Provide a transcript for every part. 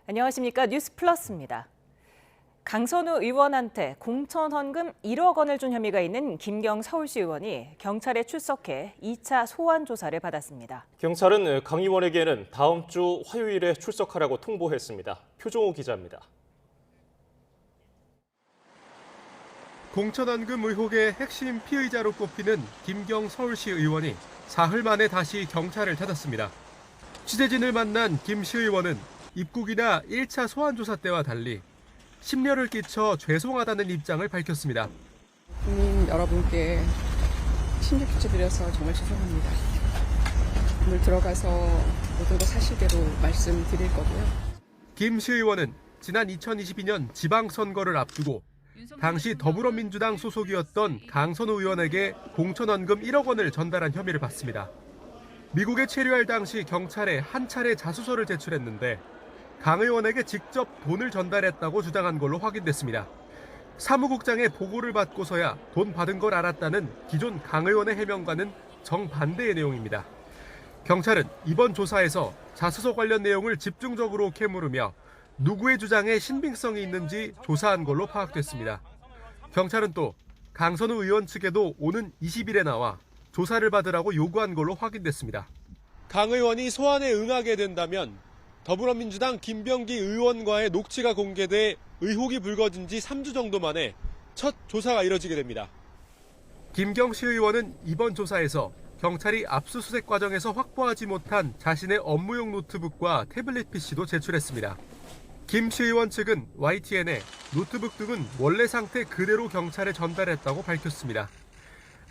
안녕하십니까. 뉴스플러스입니다. 강선우 의원한테 공천헌금 1억 원을 준 혐의가 있는 김경 서울시 의원이 경찰에 출석해 2차 소환 조사를 받았습니다. 경찰은 강 의원에게는 다음 주 화요일에 출석하라고 통보했습니다. 표종호 기자입니다. 공천헌금 의혹의 핵심 피의자로 꼽히는 김경 서울시 의원이 사흘 만에 다시 경찰을 찾았습니다. 취재진을 만난 김 시 의원은 입국이나 1차 소환조사 때와 달리 심려를 끼쳐 죄송하다는 입장을 밝혔습니다. 국민 여러분께 심려 끼쳐드려서 정말 죄송합니다. 오늘 들어가서 모든 거 사실대로 말씀드릴 거고요. 김 시 의원은 지난 2022년 지방선거를 앞두고 당시 더불어민주당 소속이었던 강선우 의원에게 공천헌금 1억 원을 전달한 혐의를 받습니다. 미국에 체류할 당시 경찰에 한 차례 자수서를 제출했는데 강 의원에게 직접 돈을 전달했다고 주장한 걸로 확인됐습니다. 사무국장의 보고를 받고서야 돈 받은 걸 알았다는 기존 강 의원의 해명과는 정반대의 내용입니다. 경찰은 이번 조사에서 자수서 관련 내용을 집중적으로 캐물으며 누구의 주장에 신빙성이 있는지 조사한 걸로 파악됐습니다. 경찰은 또 강선우 의원 측에도 오는 20일에 나와 조사를 받으라고 요구한 걸로 확인됐습니다. 강 의원이 소환에 응하게 된다면 더불어민주당 김병기 의원과의 녹취가 공개돼 의혹이 불거진 지 3주 정도 만에 첫 조사가 이뤄지게 됩니다. 김경시 의원은 이번 조사에서 경찰이 압수수색 과정에서 확보하지 못한 자신의 업무용 노트북과 태블릿 PC도 제출했습니다. 김 시 의원 측은 YTN에 노트북 등은 원래 상태 그대로 경찰에 전달했다고 밝혔습니다.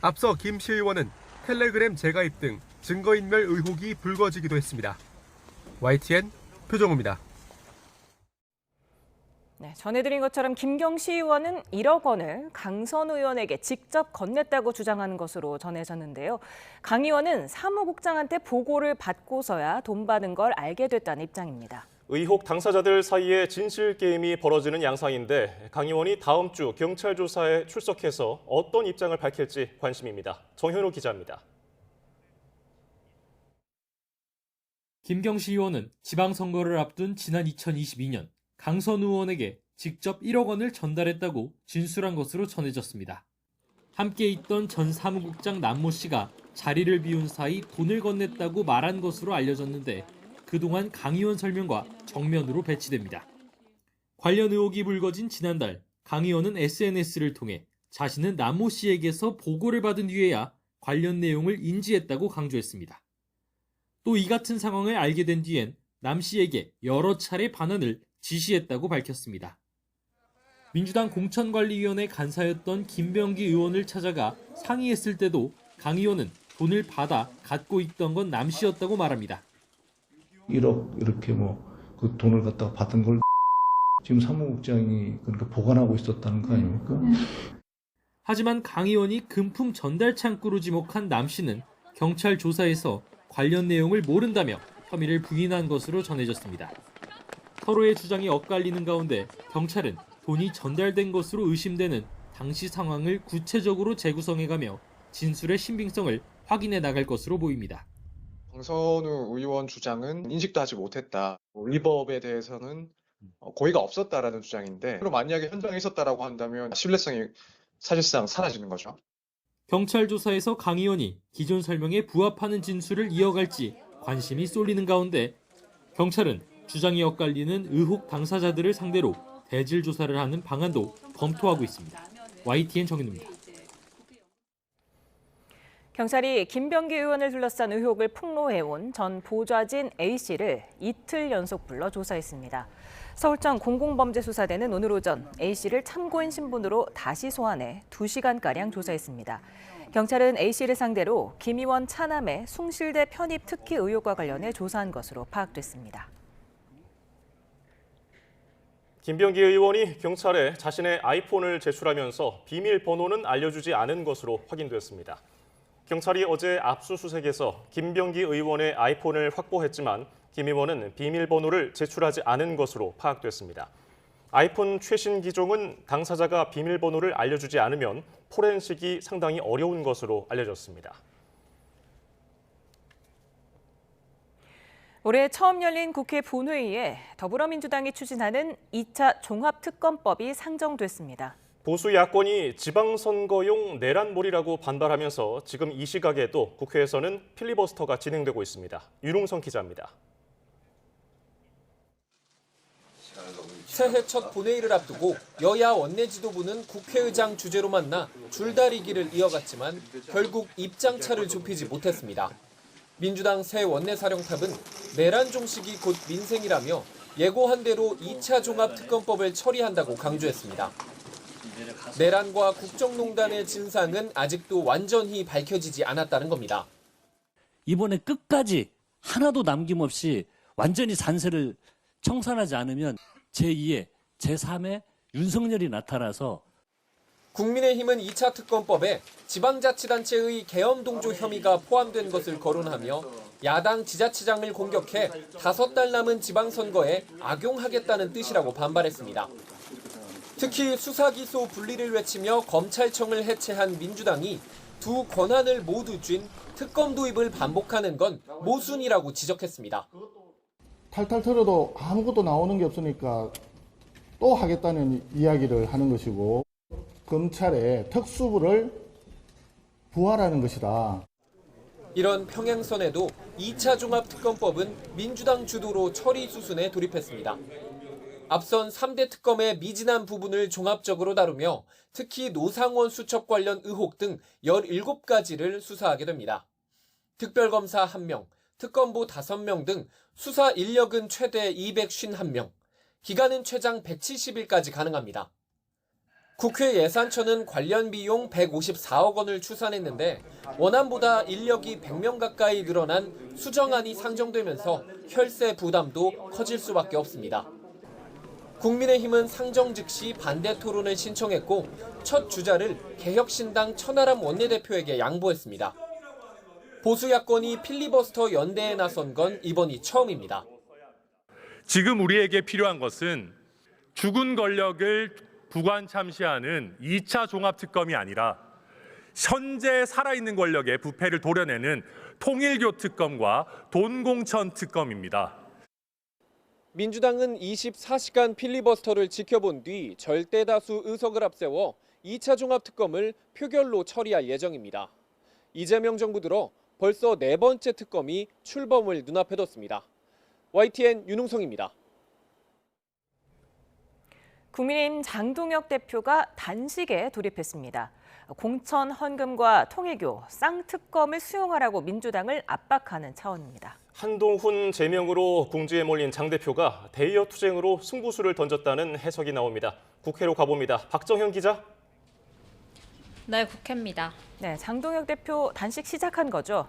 앞서 김 시 의원은 텔레그램 재가입 등 증거인멸 의혹이 불거지기도 했습니다. YTN 표정호입니다. 네, 전해드린 것처럼 김경시 의원은 1억 원을 강선우 의원에게 직접 건넸다고 주장하는 것으로 전해졌는데요. 강 의원은 사무국장한테 보고를 받고서야 돈 받은 걸 알게 됐다는 입장입니다. 의혹 당사자들 사이에 진실 게임이 벌어지는 양상인데 강 의원이 다음 주 경찰 조사에 출석해서 어떤 입장을 밝힐지 관심입니다. 정현우 기자입니다. 김경시 의원은 지방선거를 앞둔 지난 2022년 강선우 의원에게 직접 1억 원을 전달했다고 진술한 것으로 전해졌습니다. 함께 있던 전 사무국장 남모 씨가 자리를 비운 사이 돈을 건넸다고 말한 것으로 알려졌는데 그동안 강 의원 설명과 정면으로 배치됩니다. 관련 의혹이 불거진 지난달 강 의원은 SNS를 통해 자신은 남모 씨에게서 보고를 받은 뒤에야 관련 내용을 인지했다고 강조했습니다. 또 이 같은 상황을 알게 된 뒤엔 남 씨에게 여러 차례 반환을 지시했다고 밝혔습니다. 민주당 공천관리위원회 간사였던 김병기 의원을 찾아가 상의했을 때도 강 의원은 돈을 받아 갖고 있던 건 남 씨였다고 말합니다. 1억 이렇게 그 돈을 갖다가 받은 걸 지금 사무국장이 그러니까 보관하고 있었다는 거 아닙니까? 하지만 강 의원이 금품 전달 창구로 지목한 남 씨는 경찰 조사에서 관련 내용을 모른다며 혐의를 부인한 것으로 전해졌습니다. 서로의 주장이 엇갈리는 가운데 경찰은 돈이 전달된 것으로 의심되는 당시 상황을 구체적으로 재구성해가며 진술의 신빙성을 확인해 나갈 것으로 보입니다. 강선우 의원 주장은 인식도 하지 못했다. 위법에 대해서는 고의가 없었다라는 주장인데 만약에 현장에 있었다라고 한다면 신뢰성이 사실상 사라지는 거죠. 경찰 조사에서 강 의원이 기존 설명에 부합하는 진술을 이어갈지 관심이 쏠리는 가운데 경찰은 주장이 엇갈리는 의혹 당사자들을 상대로 대질 조사를 하는 방안도 검토하고 있습니다. YTN 정현우입니다. 경찰이 김병기 의원을 둘러싼 의혹을 폭로해온 전 보좌진 A씨를 이틀 연속 불러 조사했습니다. 서울청 공공범죄수사대는 오늘 오전 A씨를 참고인 신분으로 다시 소환해 2시간가량 조사했습니다. 경찰은 A씨를 상대로 김 의원 차남의 숭실대 편입 특혜 의혹과 관련해 조사한 것으로 파악됐습니다. 김병기 의원이 경찰에 자신의 아이폰을 제출하면서 비밀번호는 알려주지 않은 것으로 확인됐습니다. 경찰이 어제 압수수색에서 김병기 의원의 아이폰을 확보했지만 김 의원은 비밀번호를 제출하지 않은 것으로 파악됐습니다. 아이폰 최신 기종은 당사자가 비밀번호를 알려주지 않으면 포렌식이 상당히 어려운 것으로 알려졌습니다. 올해 처음 열린 국회 본회의에 더불어민주당이 추진하는 2차 종합특검법이 상정됐습니다. 보수 야권이 지방선거용 내란몰이라고 반발하면서 지금 이 시각에도 국회에서는 필리버스터가 진행되고 있습니다. 윤웅성 기자입니다. 새해 첫 본회의를 앞두고 여야 원내 지도부는 국회의장 주재로 만나 줄다리기를 이어갔지만 결국 입장차를 좁히지 못했습니다. 민주당 새 원내사령탑은 내란 종식이 곧 민생이라며 예고한 대로 2차 종합특검법을 처리한다고 강조했습니다. 내란과 국정농단의 진상은 아직도 완전히 밝혀지지 않았다는 겁니다. 이번에 끝까지 하나도 남김없이 완전히 잔세를 청산하지 않으면 제2의 제3의 윤석열이 나타나서 국민의힘은 2차 특검법에 지방자치단체의 계엄동조 혐의가 포함된 것을 거론하며 야당 지자체장을 공격해 5달 남은 지방선거에 악용하겠다는 뜻이라고 반발했습니다. 특히 수사기소 분리를 외치며 검찰청을 해체한 민주당이 두 권한을 모두 쥔 특검 도입을 반복하는 건 모순이라고 지적했습니다. 탈탈 털어도 아무것도 나오는 게 없으니까 또 하겠다는 이야기를 하는 것이고 검찰의 특수부를 부활하는 것이다. 이런 평행선에도 2차 종합특검법은 민주당 주도로 처리 수순에 돌입했습니다. 앞선 3대 특검의 미진한 부분을 종합적으로 다루며 특히 노상원 수첩 관련 의혹 등 17가지를 수사하게 됩니다. 특별검사 1명, 특검보 5명 등 수사 인력은 최대 251명, 기간은 최장 170일까지 가능합니다. 국회 예산처는 관련 비용 154억 원을 추산했는데 원안보다 인력이 100명 가까이 늘어난 수정안이 상정되면서 혈세 부담도 커질 수밖에 없습니다. 국민의힘은 상정 즉시 반대 토론을 신청했고 첫 주자를 개혁신당 천하람 원내대표에게 양보했습니다. 보수 야권이 필리버스터 연대에 나선 건 이번이 처음입니다. 지금 우리에게 필요한 것은 죽은 권력을 부관 참시하는 2차 종합특검이 아니라 현재 살아있는 권력의 부패를 도려내는 통일교 특검과 돈공천 특검입니다. 민주당은 24시간 필리버스터를 지켜본 뒤 절대다수 의석을 앞세워 2차 종합특검을 표결로 처리할 예정입니다. 이재명 정부 들어 벌써 4번째 특검이 출범을 눈앞에 뒀습니다. YTN 윤웅성입니다. 국민의힘 장동혁 대표가 단식에 돌입했습니다. 공천 헌금과 통일교, 쌍특검을 수용하라고 민주당을 압박하는 차원입니다. 한동훈 제명으로 궁지에 몰린 장 대표가 대여 투쟁으로 승부수를 던졌다는 해석이 나옵니다. 국회로 가봅니다. 박정현 기자. 네, 국회입니다. 네, 장동혁 대표 단식 시작한 거죠?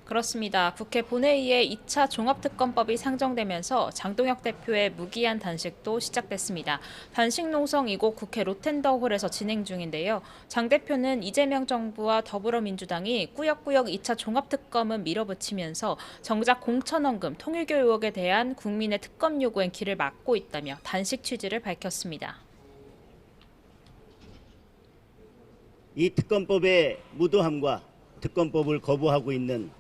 그렇습니다. 국회 본회의에 2차 종합특검법이 상정되면서 장동혁 대표의 무기한 단식도 시작됐습니다. 단식 농성 이곳 국회 로텐더홀에서 진행 중인데요. 장 대표는 이재명 정부와 더불어민주당이 꾸역꾸역 2차 종합특검은 밀어붙이면서 정작 공천헌금, 통일교 의혹에 대한 국민의 특검 요구엔 길을 막고 있다며 단식 취지를 밝혔습니다. 이 특검법의 무도함과 특검법을 거부하고 있는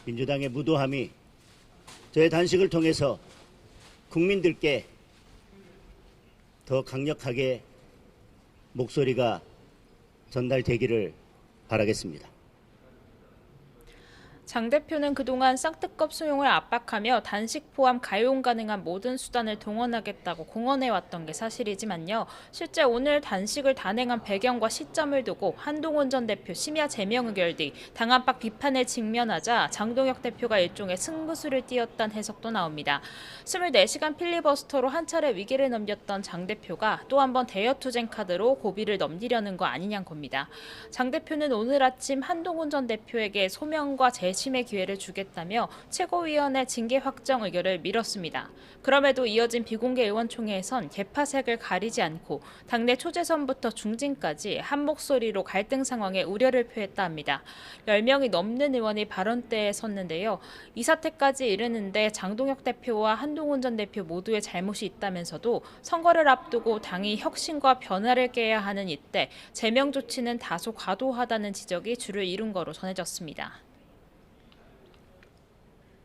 민주당의 무도함이 저의 단식을 통해서 국민들께 더 강력하게 목소리가 전달되기를 바라겠습니다. 장 대표는 그동안 쌍특검 수용을 압박하며 단식 포함 가용 가능한 모든 수단을 동원하겠다고 공언해왔던 게 사실이지만요. 실제 오늘 단식을 단행한 배경과 시점을 두고 한동훈 전 대표 심야 제명 의결 뒤 당 안팎 비판에 직면하자 장동혁 대표가 일종의 승부수를 띄웠다는 해석도 나옵니다. 24시간 필리버스터로 한 차례 위기를 넘겼던 장 대표가 또 한 번 대여투쟁 카드로 고비를 넘기려는 거 아니냐는 겁니다. 장 대표는 오늘 아침 한동훈 전 대표에게 소명과 재심의 기회를 주겠다며 최고위원회 징계 확정 의결을 미뤘습니다. 그럼에도 이어진 비공개 의원총회에선 계파색을 가리지 않고 당내 초재선부터 중진까지 한 목소리로 갈등 상황에 우려를 표했다 합니다. 10명이 넘는 의원이 발언대에 섰는데요. 이 사태까지 이르는데 장동혁 대표와 한동훈 전 대표 모두의 잘못이 있다면서도 선거를 앞두고 당이 혁신과 변화를 깨야 하는 이때 제명 조치는 다소 과도하다는 지적이 주를 이룬 거로 전해졌습니다.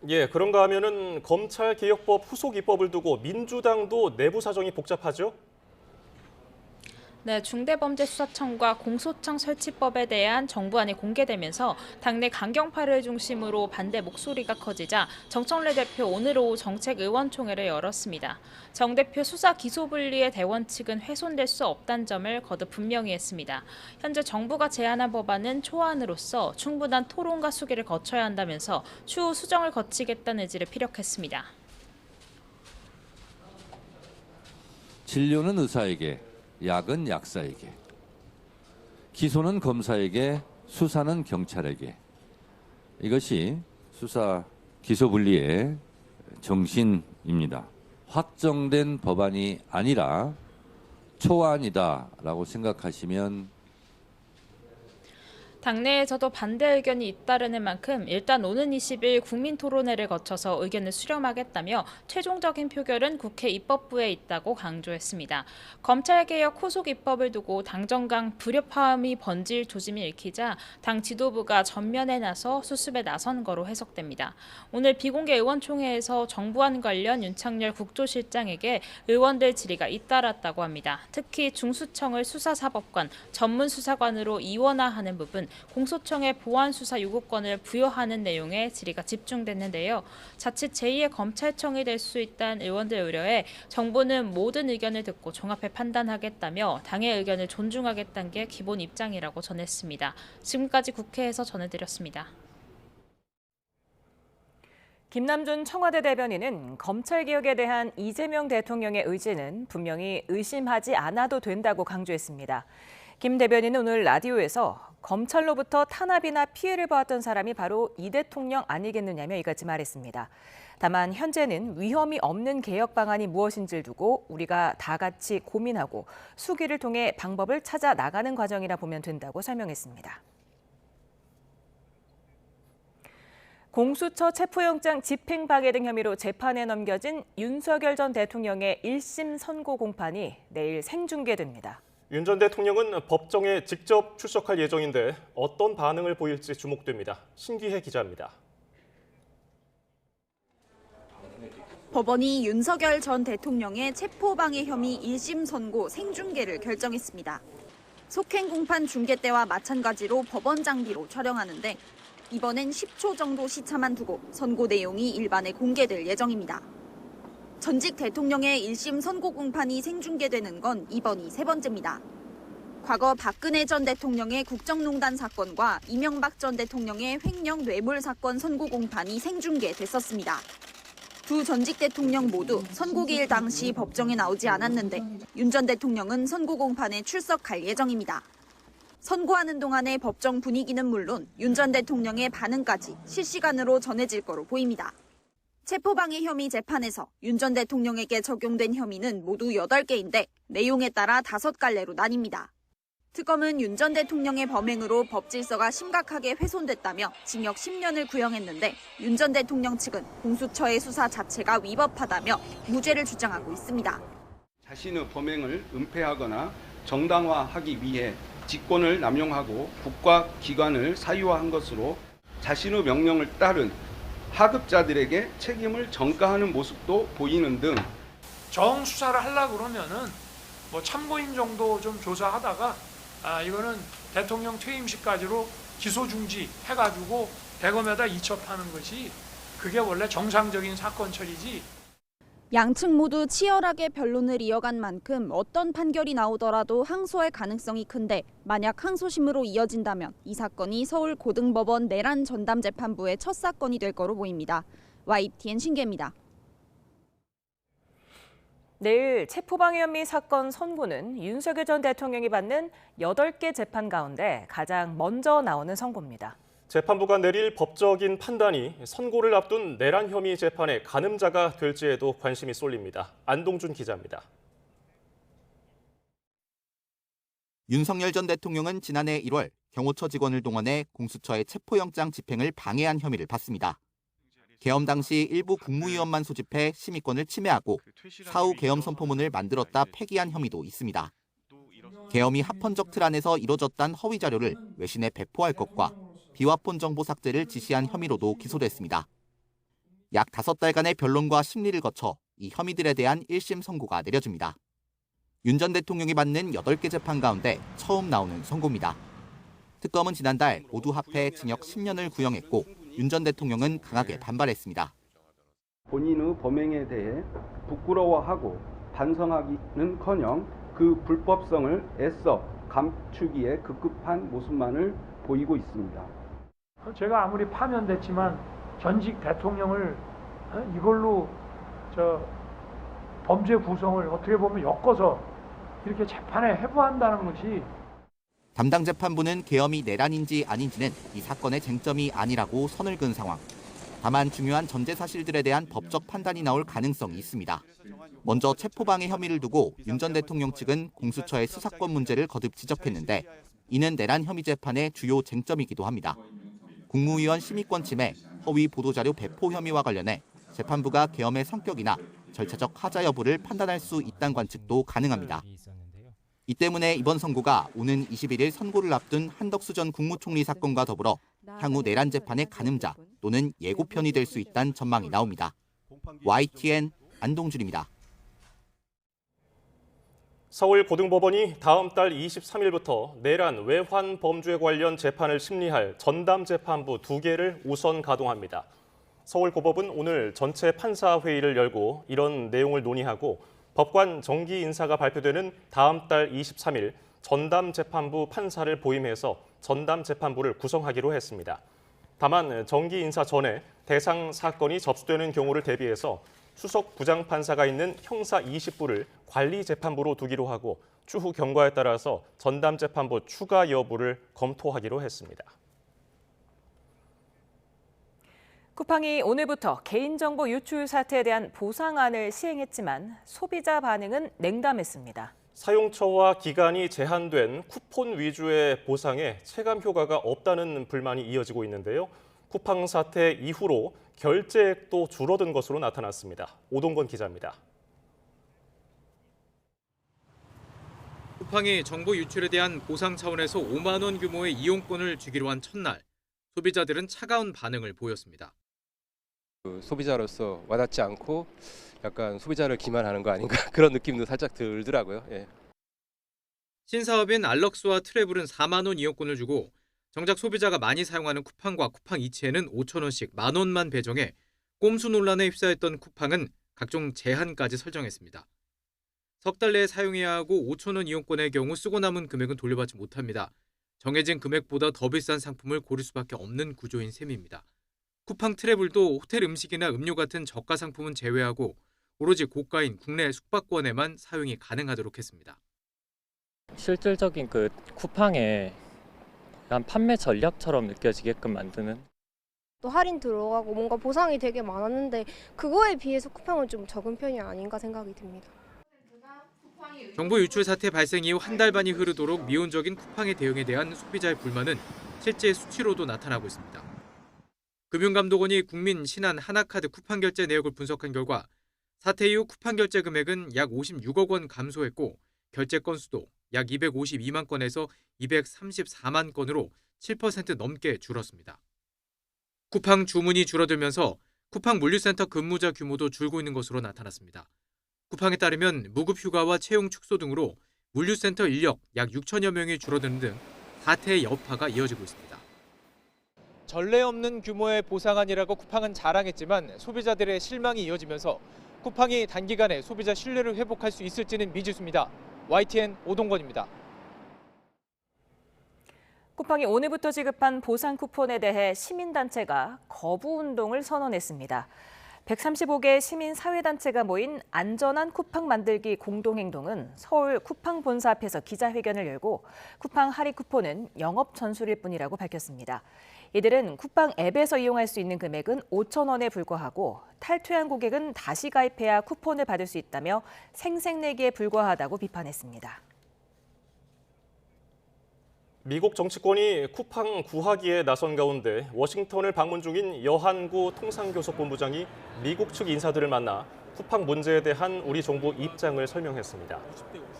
예, 그런가 하면은 검찰개혁법 후속 입법을 두고 민주당도 내부 사정이 복잡하죠? 네, 중대범죄수사청과 공소청 설치법에 대한 정부안이 공개되면서 당내 강경파를 중심으로 반대 목소리가 커지자 정청래 대표 오늘 오후 정책의원총회를 열었습니다. 정 대표 수사 기소 분리의 대원 측은 훼손될 수 없다는 점을 거듭 분명히 했습니다. 현재 정부가 제안한 법안은 초안으로서 충분한 토론과 수기를 거쳐야 한다면서 추후 수정을 거치겠다는 의지를 피력했습니다. 진료는 의사에게, 약은 약사에게, 기소는 검사에게, 수사는 경찰에게. 이것이 수사 기소 분리의 정신입니다. 확정된 법안이 아니라 초안이다라고 생각하시면 당내에서도 반대 의견이 잇따르는 만큼 일단 오는 20일 국민토론회를 거쳐서 의견을 수렴하겠다며 최종적인 표결은 국회 입법부에 있다고 강조했습니다. 검찰개혁 후속 입법을 두고 당정 간 불협화음이 번질 조짐이 읽히자 당 지도부가 전면에 나서 수습에 나선 거로 해석됩니다. 오늘 비공개 의원총회에서 정부안 관련 윤창열 국조실장에게 의원들 질의가 잇따랐다고 합니다. 특히 중수청을 수사사법관, 전문수사관으로 이원화하는 부분, 공소청의 보안수사 요구권을 부여하는 내용의 질의가 집중됐는데요. 자칫 제2의 검찰청이 될 수 있다는 의원들 우려에 정부는 모든 의견을 듣고 종합해 판단하겠다며 당의 의견을 존중하겠다는 게 기본 입장이라고 전했습니다. 지금까지 국회에서 전해드렸습니다. 김남준 청와대 대변인은 검찰개혁에 대한 이재명 대통령의 의지는 분명히 의심하지 않아도 된다고 강조했습니다. 김 대변인은 오늘 라디오에서 검찰로부터 탄압이나 피해를 보았던 사람이 바로 이 대통령 아니겠느냐며 이같이 말했습니다. 다만 현재는 위험이 없는 개혁 방안이 무엇인지를 두고 우리가 다 같이 고민하고 수기를 통해 방법을 찾아 나가는 과정이라 보면 된다고 설명했습니다. 공수처 체포영장 집행방해 등 혐의로 재판에 넘겨진 윤석열 전 대통령의 1심 선고 공판이 내일 생중계됩니다. 윤 전 대통령은 법정에 직접 출석할 예정인데 어떤 반응을 보일지 주목됩니다. 신기혜 기자입니다. 법원이 윤석열 전 대통령의 체포방해 혐의 1심 선고 생중계를 결정했습니다. 속행 공판 중계 때와 마찬가지로 법원 장비로 촬영하는데 이번엔 10초 정도 시차만 두고 선고 내용이 일반에 공개될 예정입니다. 전직 대통령의 1심 선고 공판이 생중계되는 건 이번이 세 번째입니다. 과거 박근혜 전 대통령의 국정농단 사건과 이명박 전 대통령의 횡령 뇌물 사건 선고 공판이 생중계됐었습니다. 두 전직 대통령 모두 선고기일 당시 법정에 나오지 않았는데 윤 전 대통령은 선고 공판에 출석할 예정입니다. 선고하는 동안의 법정 분위기는 물론 윤 전 대통령의 반응까지 실시간으로 전해질 거로 보입니다. 체포방해 혐의 재판에서 윤 전 대통령에게 적용된 혐의는 모두 8개인데 내용에 따라 5갈래로 나뉩니다. 특검은 윤 전 대통령의 범행으로 법 질서가 심각하게 훼손됐다며 징역 10년을 구형했는데 윤 전 대통령 측은 공수처의 수사 자체가 위법하다며 무죄를 주장하고 있습니다. 자신의 범행을 은폐하거나 정당화하기 위해 직권을 남용하고 국가 기관을 사유화한 것으로 자신의 명령을 따른 하급자들에게 책임을 전가하는 모습도 보이는 등 정수사를 하려고 그러면은 뭐 참고인 정도 좀 조사하다가 이거는 대통령 퇴임시까지로 기소 중지 해가지고 대검에다 이첩하는 것이 그게 원래 정상적인 사건 처리지. 양측 모두 치열하게 변론을 이어간 만큼 어떤 판결이 나오더라도 항소할 가능성이 큰데 만약 항소심으로 이어진다면 이 사건이 서울고등법원 내란 전담재판부의 첫 사건이 될 거로 보입니다. YTN 신계입니다. 내일 체포방해 혐의 사건 선고는 윤석열 전 대통령이 받는 8개 재판 가운데 가장 먼저 나오는 선고입니다. 재판부가 내릴 법적인 판단이 선고를 앞둔 내란 혐의 재판의 가늠자가 될지에도 관심이 쏠립니다. 안동준 기자입니다. 윤석열 전 대통령은 지난해 1월 경호처 직원을 동원해 공수처의 체포영장 집행을 방해한 혐의를 받습니다. 계엄 당시 일부 국무위원만 소집해 심의권을 침해하고 사후 계엄 선포문을 만들었다 폐기한 혐의도 있습니다. 계엄이 합헌적 틀 안에서 이뤄졌다는 허위 자료를 외신에 배포할 것과 비화폰 정보 삭제를 지시한 혐의로도 기소됐습니다. 약 5달간의 변론과 심리를 거쳐 이 혐의들에 대한 1심 선고가 내려집니다. 윤 전 대통령이 받는 8개 재판 가운데 처음 나오는 선고입니다. 특검은 지난달 모두 합해 징역 10년을 구형했고 윤 전 대통령은 강하게 반발했습니다. 본인의 범행에 대해 부끄러워하고 반성하기는커녕 그 불법성을 애써 감추기에 급급한 모습만을 보이고 있습니다. 제가 아무리 파면됐지만 전직 대통령을 이걸로 범죄 구성을 어떻게 보면 엮어서 이렇게 재판에 회부한다는 것이 담당 재판부는 계엄이 내란인지 아닌지는 이 사건의 쟁점이 아니라고 선을 그은 상황. 다만 중요한 전제 사실들에 대한 법적 판단이 나올 가능성이 있습니다. 먼저 체포방해 혐의를 두고 윤 전 대통령 측은 공수처의 수사권 문제를 거듭 지적했는데 이는 내란 혐의 재판의 주요 쟁점이기도 합니다. 국무위원 심의권 침해, 허위 보도자료 배포 혐의와 관련해 재판부가 계엄의 성격이나 절차적 하자 여부를 판단할 수 있다는 관측도 가능합니다. 이 때문에 이번 선고가 오는 21일 선고를 앞둔 한덕수 전 국무총리 사건과 더불어 향후 내란 재판의 가늠자 또는 예고편이 될 수 있다는 전망이 나옵니다. YTN 안동준입니다. 서울고등법원이 다음 달 23일부터 내란 외환 범죄 관련 재판을 심리할 전담 재판부 2개를 우선 가동합니다. 서울고법은 오늘 전체 판사 회의를 열고 이런 내용을 논의하고 법관 정기 인사가 발표되는 다음 달 23일 전담 재판부 판사를 보임해서 전담 재판부를 구성하기로 했습니다. 다만 정기 인사 전에 대상 사건이 접수되는 경우를 대비해서 수석 부장판사가 있는 형사 20부를 관리재판부로 두기로 하고 추후 경과에 따라서 전담 재판부 추가 여부를 검토하기로 했습니다. 쿠팡이 오늘부터 개인정보 유출 사태에 대한 보상안을 시행했지만 소비자 반응은 냉담했습니다. 사용처와 기간이 제한된 쿠폰 위주의 보상에 체감 효과가 없다는 불만이 이어지고 있는데요. 쿠팡 사태 이후로 결제액도 줄어든 것으로 나타났습니다. 오동건 기자입니다. 쿠팡이 정보 유출에 대한 보상 차원에서 5만 원 규모의 이용권을 주기로 한 첫날, 소비자들은 차가운 반응을 보였습니다. 소비자로서 와닿지 않고 약간 소비자를 기만하는 거 아닌가 그런 느낌도 살짝 들더라고요. 예. 신사업인 알럭스와 트래블은 4만 원 이용권을 주고 정작 소비자가 많이 사용하는 쿠팡과 쿠팡 이체에는 5천 원씩 만 원만 배정해 꼼수 논란에 휩싸였던 쿠팡은 각종 제한까지 설정했습니다. 석 달 내에 사용해야 하고 5천 원 이용권의 경우 쓰고 남은 금액은 돌려받지 못합니다. 정해진 금액보다 더 비싼 상품을 고를 수밖에 없는 구조인 셈입니다. 쿠팡 트래블도 호텔 음식이나 음료 같은 저가 상품은 제외하고 오로지 고가인 국내 숙박권에만 사용이 가능하도록 했습니다. 실질적인 그 쿠팡의 한 판매 전략처럼 느껴지게끔 만드는 또 할인 들어가고 뭔가 보상이 되게 많았는데 그거에 비해서 쿠팡은 좀 적은 편이 아닌가 생각이 듭니다. 정보 유출 사태 발생 이후 한 달 반이 흐르도록 미온적인 쿠팡의 대응에 대한 소비자의 불만은 실제 수치로도 나타나고 있습니다. 금융감독원이 국민, 신한, 하나카드 쿠팡 결제 내역을 분석한 결과 사태 이후 쿠팡 결제 금액은 약 56억 원 감소했고 결제 건수도 약 252만 건에서 234만 건으로 7% 넘게 줄었습니다. 쿠팡 주문이 줄어들면서 쿠팡 물류센터 근무자 규모도 줄고 있는 것으로 나타났습니다. 쿠팡에 따르면 무급휴가와 채용 축소 등으로 물류센터 인력 약 6천여 명이 줄어드는 등 사태의 여파가 이어지고 있습니다. 전례 없는 규모의 보상안이라고 쿠팡은 자랑했지만 소비자들의 실망이 이어지면서 쿠팡이 단기간에 소비자 신뢰를 회복할 수 있을지는 미지수입니다. YTN 오동건입니다. 쿠팡이 오늘부터 지급한 보상 쿠폰에 대해 시민단체가 거부 운동을 선언했습니다. 135개 시민사회단체가 모인 안전한 쿠팡 만들기 공동행동은 서울 쿠팡 본사 앞에서 기자회견을 열고 쿠팡 할인 쿠폰은 영업 전술일 뿐이라고 밝혔습니다. 이들은 쿠팡 앱에서 이용할 수 있는 금액은 5천 원에 불과하고 탈퇴한 고객은 다시 가입해야 쿠폰을 받을 수 있다며 생색내기에 불과하다고 비판했습니다. 미국 정치권이 쿠팡 구하기에 나선 가운데 워싱턴을 방문 중인 여한구 통상교섭본부장이 미국 측 인사들을 만나 쿠팡 문제에 대한 우리 정부 입장을 설명했습니다.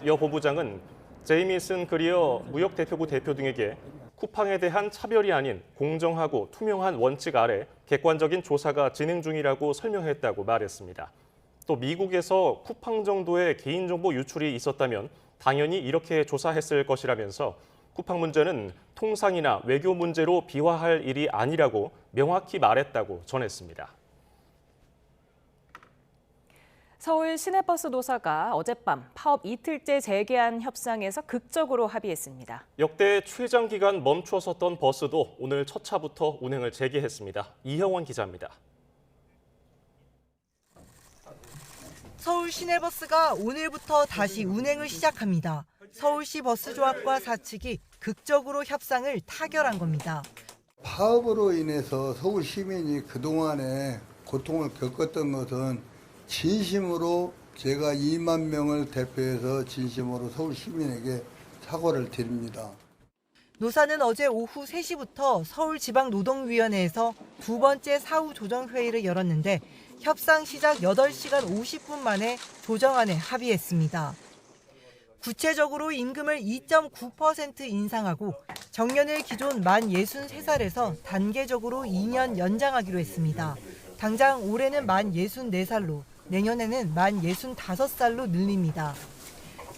여 본부장은 제이미슨 그리어 무역대표부 대표 등에게 쿠팡에 대한 차별이 아닌 공정하고 투명한 원칙 아래 객관적인 조사가 진행 중이라고 설명했다고 말했습니다. 또 미국에서 쿠팡 정도의 개인정보 유출이 있었다면 당연히 이렇게 조사했을 것이라면서 쿠팡 문제는 통상이나 외교 문제로 비화할 일이 아니라고 명확히 말했다고 전했습니다. 서울 시내버스 노사가 어젯밤 파업 이틀째 재개한 협상에서 극적으로 합의했습니다. 역대 최장 기간 멈춰섰던 버스도 오늘 첫 차부터 운행을 재개했습니다. 이형원 기자입니다. 서울 시내버스가 오늘부터 다시 운행을 시작합니다. 서울시 버스조합과 사측이 극적으로 협상을 타결한 겁니다. 파업으로 인해서 서울 시민이 그동안에 고통을 겪었던 것은 진심으로 제가 2만 명을 대표해서 진심으로 서울 시민에게 사과를 드립니다. 노사는 어제 오후 3시부터 서울지방노동위원회에서 두 번째 사후 조정회의를 열었는데 협상 시작 8시간 50분 만에 조정안에 합의했습니다. 구체적으로 임금을 2.9% 인상하고 정년을 기존 만 63살에서 단계적으로 2년 연장하기로 했습니다. 당장 올해는 만 64살로 내년에는 만 65살로 늘립니다.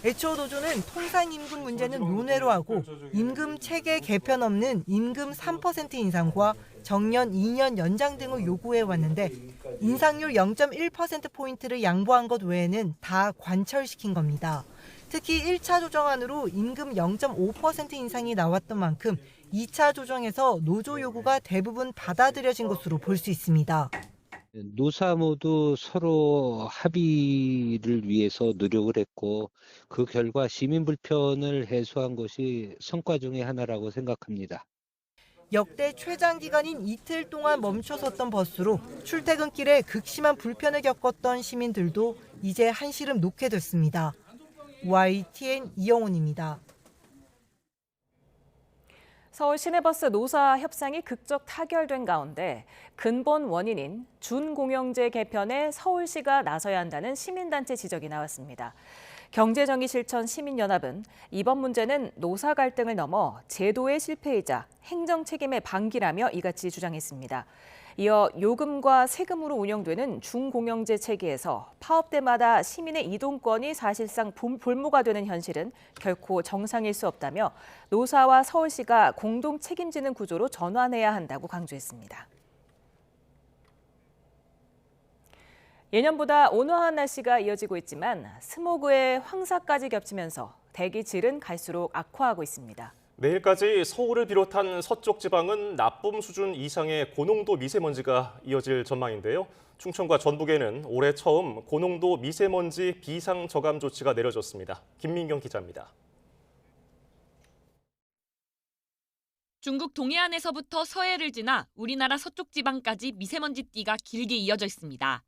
애초 노조는 통상임금 문제는 논외로 하고 임금 체계 개편 없는 임금 3% 인상과 정년 2년 연장 등을 요구해왔는데 인상률 0.1%포인트를 양보한 것 외에는 다 관철시킨 겁니다. 특히 1차 조정안으로 임금 0.5% 인상이 나왔던 만큼 2차 조정에서 노조 요구가 대부분 받아들여진 것으로 볼 수 있습니다. 노사 모두 서로 합의를 위해서 노력을 했고 그 결과 시민 불편을 해소한 것이 성과 중의 하나라고 생각합니다. 역대 최장 기간인 이틀 동안 멈춰섰던 버스로 출퇴근길에 극심한 불편을 겪었던 시민들도 이제 한시름 놓게 됐습니다. YTN 이영훈입니다. 서울 시내버스 노사 협상이 극적 타결된 가운데 근본 원인인 준공영제 개편에 서울시가 나서야 한다는 시민단체 지적이 나왔습니다. 경제정의 실천 시민연합은 이번 문제는 노사 갈등을 넘어 제도의 실패이자 행정 책임의 방기라며 이같이 주장했습니다. 이어 요금과 세금으로 운영되는 중공영제 체계에서 파업 때마다 시민의 이동권이 사실상 볼모가 되는 현실은 결코 정상일 수 없다며 노사와 서울시가 공동 책임지는 구조로 전환해야 한다고 강조했습니다. 예년보다 온화한 날씨가 이어지고 있지만 스모그의 황사까지 겹치면서 대기 질은 갈수록 악화하고 있습니다. 내일까지 서울을 비롯한 서쪽 지방은 나쁨 수준 이상의 고농도 미세먼지가 이어질 전망인데요. 충청과 전북에는 올해 처음 고농도 미세먼지 비상 저감 조치가 내려졌습니다. 김민경 기자입니다. 중국 동해안에서부터 서해를 지나 우리나라 서쪽 지방까지 미세먼지띠가 길게 이어져 있습니다.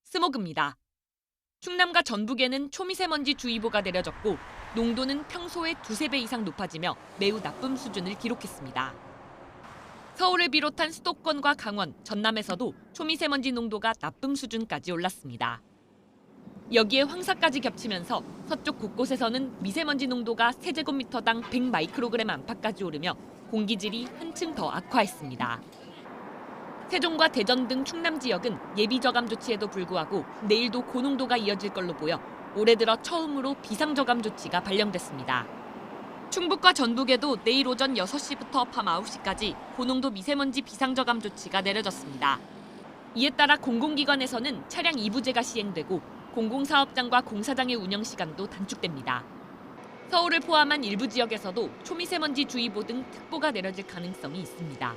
스모그입니다. 충남과 전북에는 초미세먼지 주의보가 내려졌고 농도는 평소의 2~3배 이상 높아지며 매우 나쁨 수준을 기록했습니다. 서울을 비롯한 수도권과 강원, 전남에서도 초미세먼지 농도가 나쁨 수준까지 올랐습니다. 여기에 황사까지 겹치면서 서쪽 곳곳에서는 미세먼지 농도가 세제곱미터당 100마이크로그램 안팎까지 오르며 공기질이 한층 더 악화했습니다. 세종과 대전 등 충남 지역은 예비 저감 조치에도 불구하고 내일도 고농도가 이어질 걸로 보여 올해 들어 처음으로 비상저감 조치가 발령됐습니다. 충북과 전북에도 내일 오전 6시부터 밤 9시까지 고농도 미세먼지 비상저감 조치가 내려졌습니다. 이에 따라 공공기관에서는 차량 2부제가 시행되고 공공사업장과 공사장의 운영 시간도 단축됩니다. 서울을 포함한 일부 지역에서도 초미세먼지 주의보 등 특보가 내려질 가능성이 있습니다.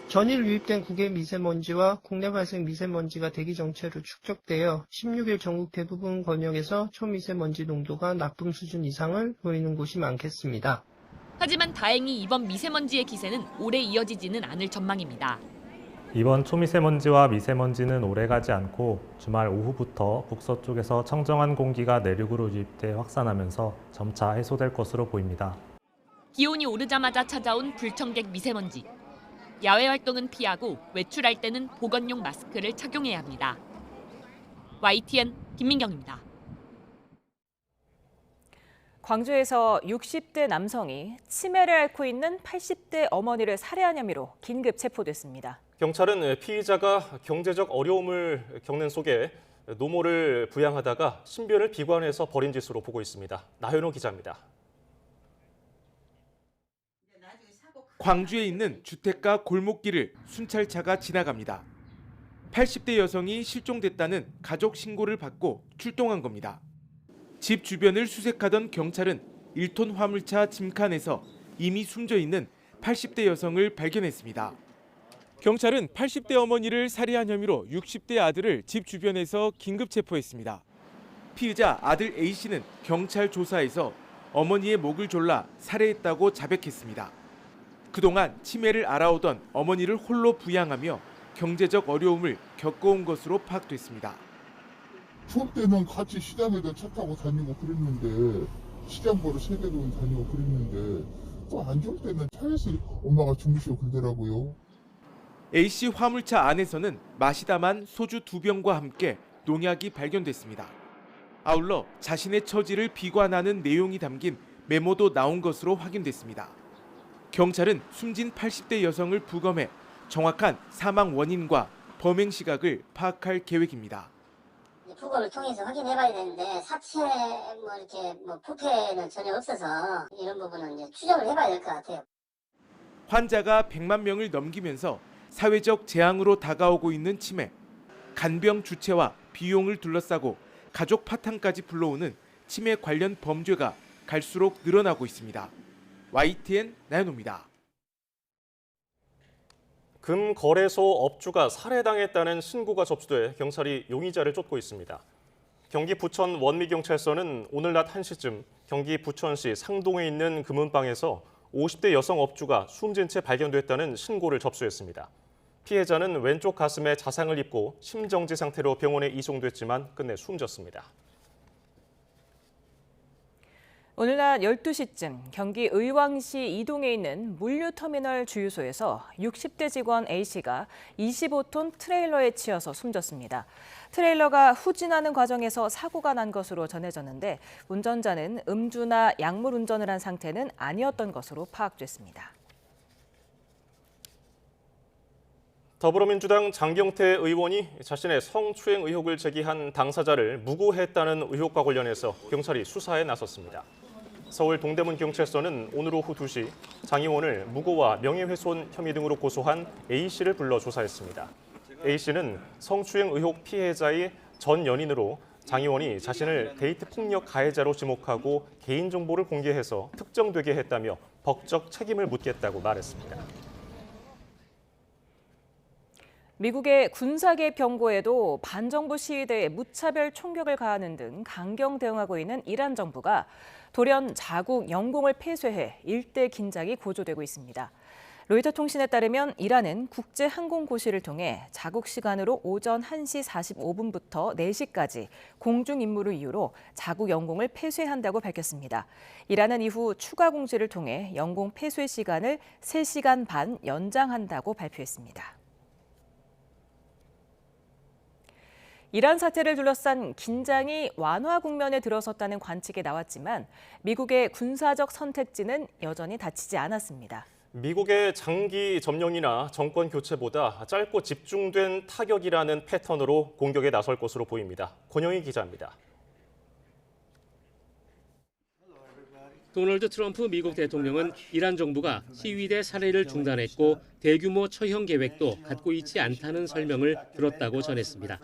전일 유입된 국외 미세먼지와 국내 발생 미세먼지가 대기 정체로 축적되어 16일 전국 대부분 권역에서 초미세먼지 농도가 나쁨 수준 이상을 보이는 곳이 많겠습니다. 하지만 다행히 이번 미세먼지의 기세는 오래 이어지지는 않을 전망입니다. 이번 초미세먼지와 미세먼지는 오래가지 않고 주말 오후부터 북서쪽에서 청정한 공기가 내륙으로 유입돼 확산하면서 점차 해소될 것으로 보입니다. 기온이 오르자마자 찾아온 불청객 미세먼지. 야외 활동은 피하고 외출할 때는 보건용 마스크를 착용해야 합니다. YTN 김민경입니다. 광주에서 60대 남성이 치매를 앓고 있는 80대 어머니를 살해한 혐의로 긴급 체포됐습니다. 경찰은 피의자가 경제적 어려움을 겪는 속에 노모를 부양하다가 신변을 비관해서 벌인 짓으로 보고 있습니다. 나현호 기자입니다. 광주에 있는 주택가 골목길을 순찰차가 지나갑니다. 80대 여성이 실종됐다는 가족 신고를 받고 출동한 겁니다. 집 주변을 수색하던 경찰은 1톤 화물차 짐칸에서 이미 숨져 있는 80대 여성을 발견했습니다. 경찰은 80대 어머니를 살해한 혐의로 60대 아들을 집 주변에서 긴급 체포했습니다. 피의자 아들 A씨는 경찰 조사에서 어머니의 목을 졸라 살해했다고 자백했습니다. 그동안 치매를 앓아오던 어머니를 홀로 부양하며 경제적 어려움을 겪어온 것으로 파악됐습니다. 추울 때는 같이 시장에도 차 타고 다니고 그랬는데 시장 보러 세계도 다니고 그랬는데 또 안 좋을 때는 차에서 엄마가 주무시고 그러더라고요. A씨 화물차 안에서는 마시다만 소주 2병과 함께 농약이 발견됐습니다. 아울러 자신의 처지를 비관하는 내용이 담긴 메모도 나온 것으로 확인됐습니다. 경찰은 숨진 80대 여성을 부검해 정확한 사망 원인과 범행 시각을 파악할 계획입니다. 부검을 통해서 확인해봐야 되는데 사체 부패는 전혀 없어서 이런 부분은 이제 추적을 해봐야 될 것 같아요. 환자가 100만 명을 넘기면서 사회적 재앙으로 다가오고 있는 치매, 간병 주체와 비용을 둘러싸고 가족 파탄까지 불러오는 치매 관련 범죄가 갈수록 늘어나고 있습니다. YTN 나연호입니다. 금거래소 업주가 살해당했다는 신고가 접수돼 경찰이 용의자를 쫓고 있습니다. 경기 부천 원미경찰서는 오늘 낮 1시쯤 경기 부천시 상동에 있는 금은방에서 50대 여성 업주가 숨진 채 발견됐다는 신고를 접수했습니다. 피해자는 왼쪽 가슴에 자상을 입고 심정지 상태로 병원에 이송됐지만 끝내 숨졌습니다. 오늘 낮 12시쯤 경기 의왕시 이동에 있는 물류터미널 주유소에서 60대 직원 A씨가 25톤 트레일러에 치여서 숨졌습니다. 트레일러가 후진하는 과정에서 사고가 난 것으로 전해졌는데 운전자는 음주나 약물 운전을 한 상태는 아니었던 것으로 파악됐습니다. 더불어민주당 장경태 의원이 자신의 성추행 의혹을 제기한 당사자를 무고했다는 의혹과 관련해서 경찰이 수사에 나섰습니다. 서울 동대문경찰서는 오늘 오후 2시 장 의원을 무고와 명예훼손 혐의 등으로 고소한 A씨를 불러 조사했습니다. A씨는 성추행 의혹 피해자의 전 연인으로 장 의원이 자신을 데이트 폭력 가해자로 지목하고 개인정보를 공개해서 특정되게 했다며 법적 책임을 묻겠다고 말했습니다. 미국의 군사개입 경고에도 반정부 시위대에 무차별 총격을 가하는 등 강경 대응하고 있는 이란 정부가 돌연 자국 영공을 폐쇄해 일대 긴장이 고조되고 있습니다. 로이터 통신에 따르면 이란은 국제항공고시를 통해 자국 시간으로 오전 1시 45분부터 4시까지 공중 임무를 이유로 자국 영공을 폐쇄한다고 밝혔습니다. 이란은 이후 추가 공지를 통해 영공 폐쇄 시간을 3시간 반 연장한다고 발표했습니다. 이란 사태를 둘러싼 긴장이 완화 국면에 들어섰다는 관측이 나왔지만 미국의 군사적 선택지는 여전히 닫히지 않았습니다. 미국의 장기 점령이나 정권 교체보다 짧고 집중된 타격이라는 패턴으로 공격에 나설 것으로 보입니다. 권영희 기자입니다. 도널드 트럼프 미국 대통령은 이란 정부가 시위대 살해를 중단했고 대규모 처형 계획도 갖고 있지 않다는 설명을 들었다고 전했습니다.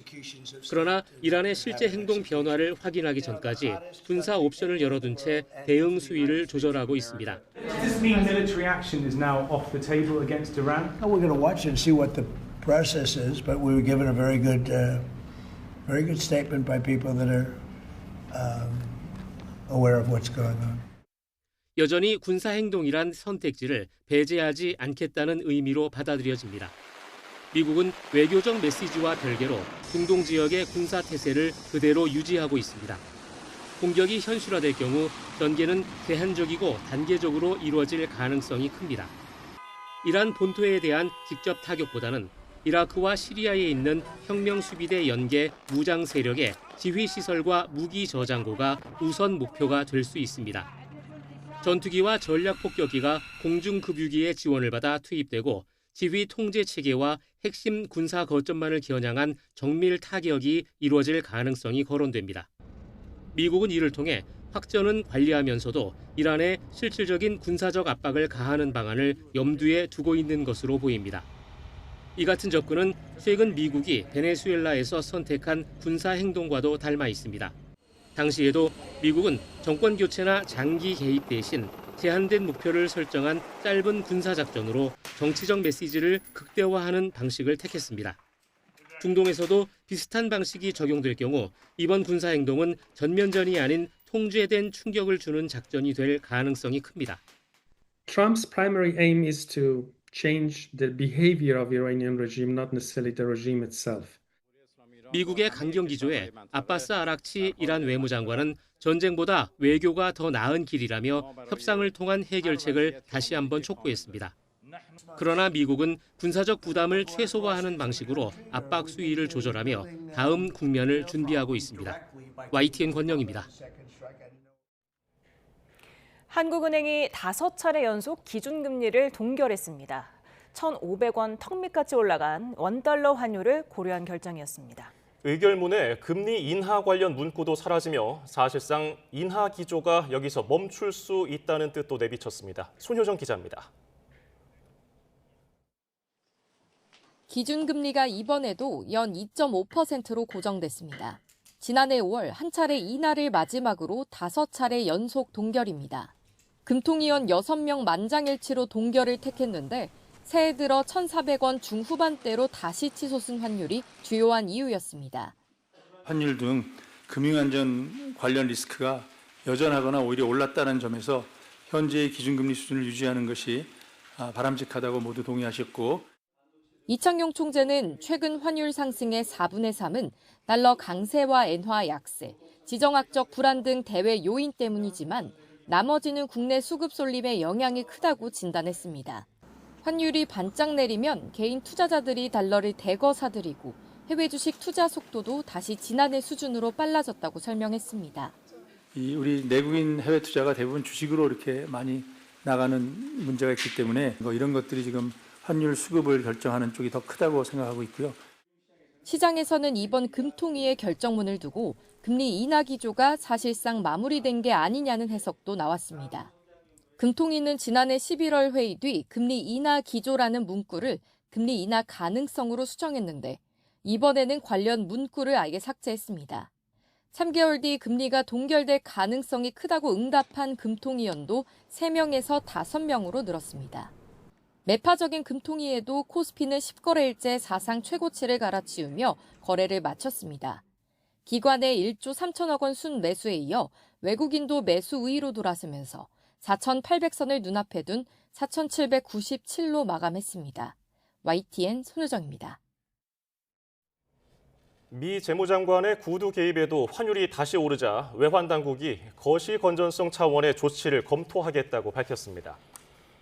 그러나 이란의 실제 행동 변화를 확인하기 전까지 군사 옵션을 열어둔 채 대응 수위를 조절하고 있습니다. Does this mean military action is now off the table against Iran? We're going to watch and see what the process is, but we were given a very good statement by people that are aware of what's going on. 여전히 군사 행동이란 선택지를 배제하지 않겠다는 의미로 받아들여집니다. 미국은 외교적 메시지와 별개로 중동 지역의 군사 태세를 그대로 유지하고 있습니다. 공격이 현실화될 경우 전개는 제한적이고 단계적으로 이루어질 가능성이 큽니다. 이란 본토에 대한 직접 타격보다는 이라크와 시리아에 있는 혁명수비대 연계 무장 세력의 지휘시설과 무기 저장고가 우선 목표가 될 수 있습니다. 전투기와 전략폭격기가 공중급유기의 지원을 받아 투입되고 지휘 통제 체계와 핵심 군사 거점만을 겨냥한 정밀 타격이 이루어질 가능성이 거론됩니다. 미국은 이를 통해 확전은 관리하면서도 이란에 실질적인 군사적 압박을 가하는 방안을 염두에 두고 있는 것으로 보입니다. 이 같은 접근은 최근 미국이 베네수엘라에서 선택한 군사 행동과도 닮아 있습니다. 당시에도 미국은 정권 교체나 장기 개입 대신 제한된 목표를 설정한 짧은 군사작전으로 정치적 메시지를 극대화하는 방식을 택했습니다. 중동에서도 비슷한 방식이 적용될 경우 이번 군사행동은 전면전이 아닌 통제된 충격을 주는 작전이 될 가능성이 큽니다. Trump's primary aim is to change the behavior of the Iranian regime, not necessarily the regime itself. 미국의 강경 기조에 아바스 아락치 이란 외무장관은 전쟁보다 외교가 더 나은 길이라며 협상을 통한 해결책을 다시 한번 촉구했습니다. 그러나 미국은 군사적 부담을 최소화하는 방식으로 압박 수위를 조절하며 다음 국면을 준비하고 있습니다. YTN 권영입니다. 한국은행이 5차례 연속 기준금리를 동결했습니다. 1,500원 턱 밑까지 올라간 원달러 환율을 고려한 결정이었습니다. 의결문에 금리 인하 관련 문구도 사라지며 사실상 인하 기조가 여기서 멈출 수 있다는 뜻도 내비쳤습니다. 손효정 기자입니다. 기준금리가 이번에도 연 2.5%로 고정됐습니다. 지난해 5월 한 차례 인하를 마지막으로 5차례 연속 동결입니다. 금통위원 6명 만장일치로 동결을 택했는데 새해 들어 1,400원 중후반대로 다시 치솟은 환율이 주요한 이유였습니다. 환율 등 금융안전 관련 리스크가 여전하거나 오히려 올랐다는 점에서 현재의 기준금리 수준을 유지하는 것이 바람직하다고 모두 동의하셨고, 이창용 총재는 최근 환율 상승의 4분의 3은 달러 강세와 엔화 약세, 지정학적 불안 등 대외 요인 때문이지만 나머지는 국내 수급 쏠림의 영향이 크다고 진단했습니다. 환율이 반짝 내리면 개인 투자자들이 달러를 대거 사들이고 해외 주식 투자 속도도 다시 지난해 수준으로 빨라졌다고 설명했습니다. 우리 내국인 해외 투자가 대부분 주식으로 이렇게 많이 나가는 문제가 있기 때문에 이런 것들이 지금 환율 수급을 결정하는 쪽이 더 크다고 생각하고 있고요. 시장에서는 이번 금통위의 결정문을 두고 금리 인하 기조가 사실상 마무리된 게 아니냐는 해석도 나왔습니다. 금통위는 지난해 11월 회의 뒤 금리 인하 기조라는 문구를 금리 인하 가능성으로 수정했는데 이번에는 관련 문구를 아예 삭제했습니다. 3개월 뒤 금리가 동결될 가능성이 크다고 응답한 금통위원도 3명에서 5명으로 늘었습니다. 매파적인 금통위에도 코스피는 10거래일째 사상 최고치를 갈아치우며 거래를 마쳤습니다. 기관의 1조 3천억 원 순매수에 이어 외국인도 매수 우위로 돌아서면서 4,800선을 눈앞에 둔 4,797로 마감했습니다. YTN 손효정입니다. 미 재무장관의 구두 개입에도 환율이 다시 오르자 외환 당국이 거시 건전성 차원의 조치를 검토하겠다고 밝혔습니다.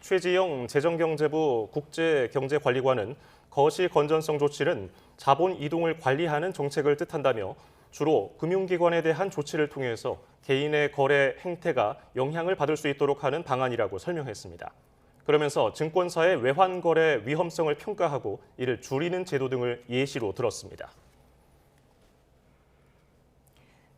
최지영 재정경제부 국제경제관리관은 거시 건전성 조치는 자본 이동을 관리하는 정책을 뜻한다며 주로 금융기관에 대한 조치를 통해서 개인의 거래 행태가 영향을 받을 수 있도록 하는 방안이라고 설명했습니다. 그러면서 증권사의 외환 거래 위험성을 평가하고 이를 줄이는 제도 등을 예시로 들었습니다.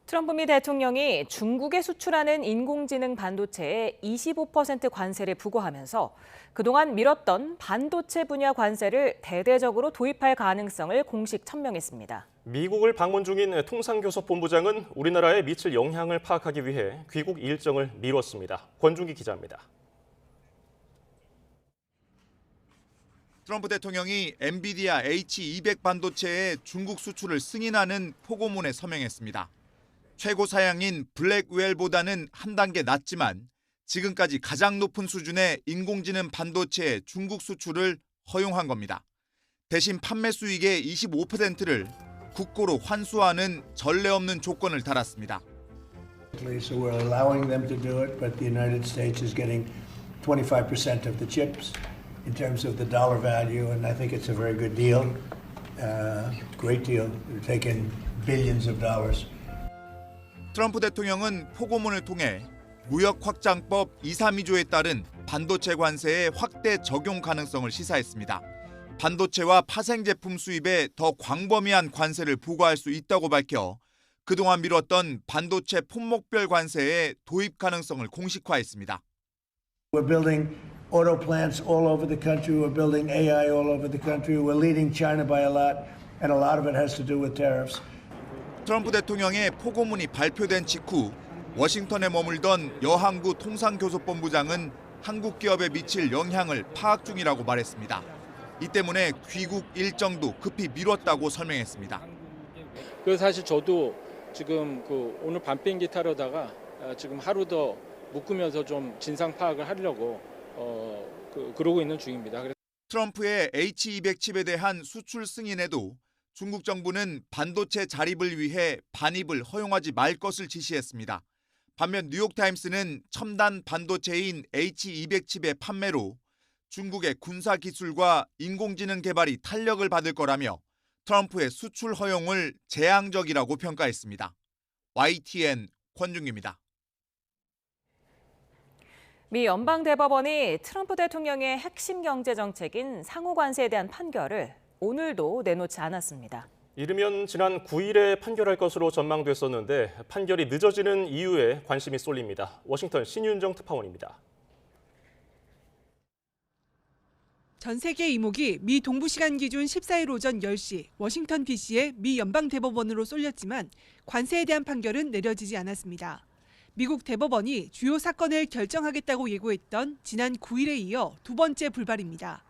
트럼프 미 대통령이 중국에 수출하는 인공지능 반도체에 25% 관세를 부과하면서 그동안 미뤘던 반도체 분야 관세를 대대적으로 도입할 가능성을 공식 천명했습니다. 미국을 방문 중인 통상교섭본부장은 우리나라에 미칠 영향을 파악하기 위해 귀국 일정을 미뤘습니다. 권중기 기자입니다. 트럼프 대통령이 엔비디아 H200 반도체의 중국 수출을 승인하는 포고문에 서명했습니다. 최고 사양인 블랙웰보다는 한 단계 낮지만 지금까지 가장 높은 수준의 인공지능 반도체의 중국 수출을 허용한 겁니다. 대신 판매 수익의 25%를 국고로 환수하는 전례 없는 조건을 달았습니다. So we're allowing them to do it, but the United States is getting 25% of the chips in terms of the dollar value, and I think it's a very good deal, great deal. We've taken billions of dollars. 트럼프 대통령은 포고문을 통해 무역 확장법 232조에 따른 반도체 관세의 확대 적용 가능성을 시사했습니다. 반도체와 파생제품 수입에 더 광범위한 관세를 부과할 수 있다고 밝혀 그동안 미뤘던 반도체 품목별 관세의 도입 가능성을 공식화했습니다. We're building auto plants all over the country. We're building AI all over the country. We're leading China by a lot, and a lot of it has to do with tariffs. 트럼프 대통령의 포고문이 발표된 직후 워싱턴에 머물던 여항구 통상교섭본부장은 한국 기업에 미칠 영향을 파악 중이라고 말했습니다. 이 때문에 귀국 일정도 급히 미뤘다고 설명했습니다. 그래서 사실 저도 지금 오늘 밤 비행기 타려다가 지금 하루 더 묶으면서 좀 진상 파악을 하려고 그러고 있는 중입니다. 트럼프의 H200 칩에 대한 수출 승인에도 중국 정부는 반도체 자립을 위해 반입을 허용하지 말 것을 지시했습니다. 반면 뉴욕타임스는 첨단 반도체인 H200 칩의 판매로 중국의 군사 기술과 인공지능 개발이 탄력을 받을 거라며 트럼프의 수출 허용을 재앙적이라고 평가했습니다. YTN 권중규입니다. 미 연방대법원이 트럼프 대통령의 핵심 경제 정책인 상호 관세에 대한 판결을 오늘도 내놓지 않았습니다. 이르면 지난 9일에 판결할 것으로 전망됐었는데 판결이 늦어지는 이유에 관심이 쏠립니다. 워싱턴 신윤정 특파원입니다. 전 세계 이목이 미 동부시간 기준 14일 오전 10시 워싱턴 DC의 미 연방대법원으로 쏠렸지만 관세에 대한 판결은 내려지지 않았습니다. 미국 대법원이 주요 사건을 결정하겠다고 예고했던 지난 9일에 이어 두 번째 불발입니다.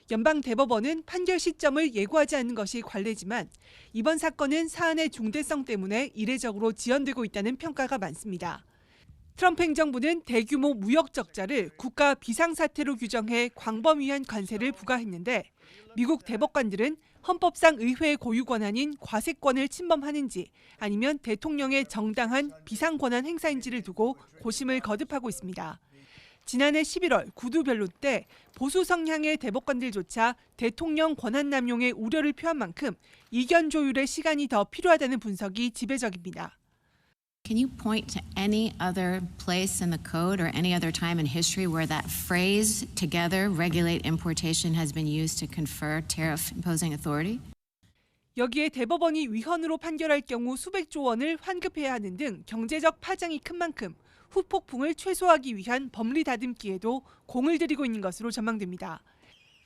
연방대법원은 판결 시점을 예고하지 않는 것이 관례지만 이번 사건은 사안의 중대성 때문에 이례적으로 지연되고 있다는 평가가 많습니다. 트럼프 행정부는 대규모 무역 적자를 국가 비상사태로 규정해 광범위한 관세를 부과했는데 미국 대법관들은 헌법상 의회의 고유 권한인 과세권을 침범하는지 아니면 대통령의 정당한 비상권한 행사인지를 두고 고심을 거듭하고 있습니다. 지난해 11월 구두 변론 때 보수 성향의 대법관들조차 대통령 권한 남용의 우려를 표한 만큼 이견 조율의 시간이 더 필요하다는 분석이 지배적입니다. Can you point to any other place in the code or any other time in history where that phrase, together regulate importation, has been used to confer tariff imposing authority? 여기에 대법원이 위헌으로 판결할 경우 수백조 원을 환급해야 하는 등 경제적 파장이 큰 만큼 후폭풍을 최소화하기 위한 법리 다듬기에도 공을 들이고 있는 것으로 전망됩니다.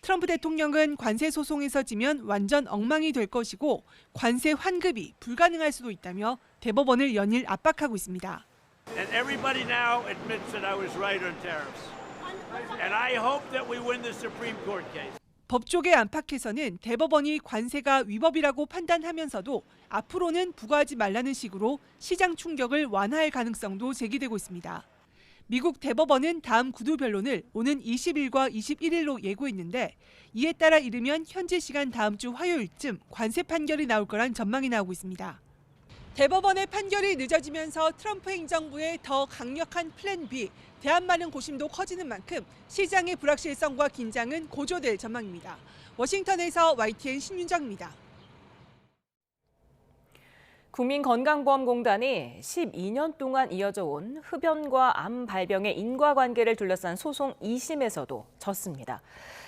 트럼프 대통령은 관세 소송에서 지면 완전 엉망이 될 것이고 관세 환급이 불가능할 수도 있다며 대법원을 연일 압박하고 있습니다. And everybody now admits that I was right on tariffs. And I hope that we win the Supreme Court case. 법조계 안팎에서는 대법원이 관세가 위법이라고 판단하면서도 앞으로는 부과하지 말라는 식으로 시장 충격을 완화할 가능성도 제기되고 있습니다. 미국 대법원은 다음 구두 변론을 오는 20일과 21일로 예고했는데 이에 따라 이르면 현지 시간 다음 주 화요일쯤 관세 판결이 나올 거란 전망이 나오고 있습니다. 대법원의 판결이 늦어지면서 트럼프 행정부의 더 강력한 플랜 B, 대안마련 고심도 커지는 만큼 시장의 불확실성과 긴장은 고조될 전망입니다. 워싱턴에서 YTN 신윤정입니다. 국민건강보험공단이 12년 동안 이어져 온 흡연과 암 발병의 인과관계를 둘러싼 소송 2심에서도 졌습니다.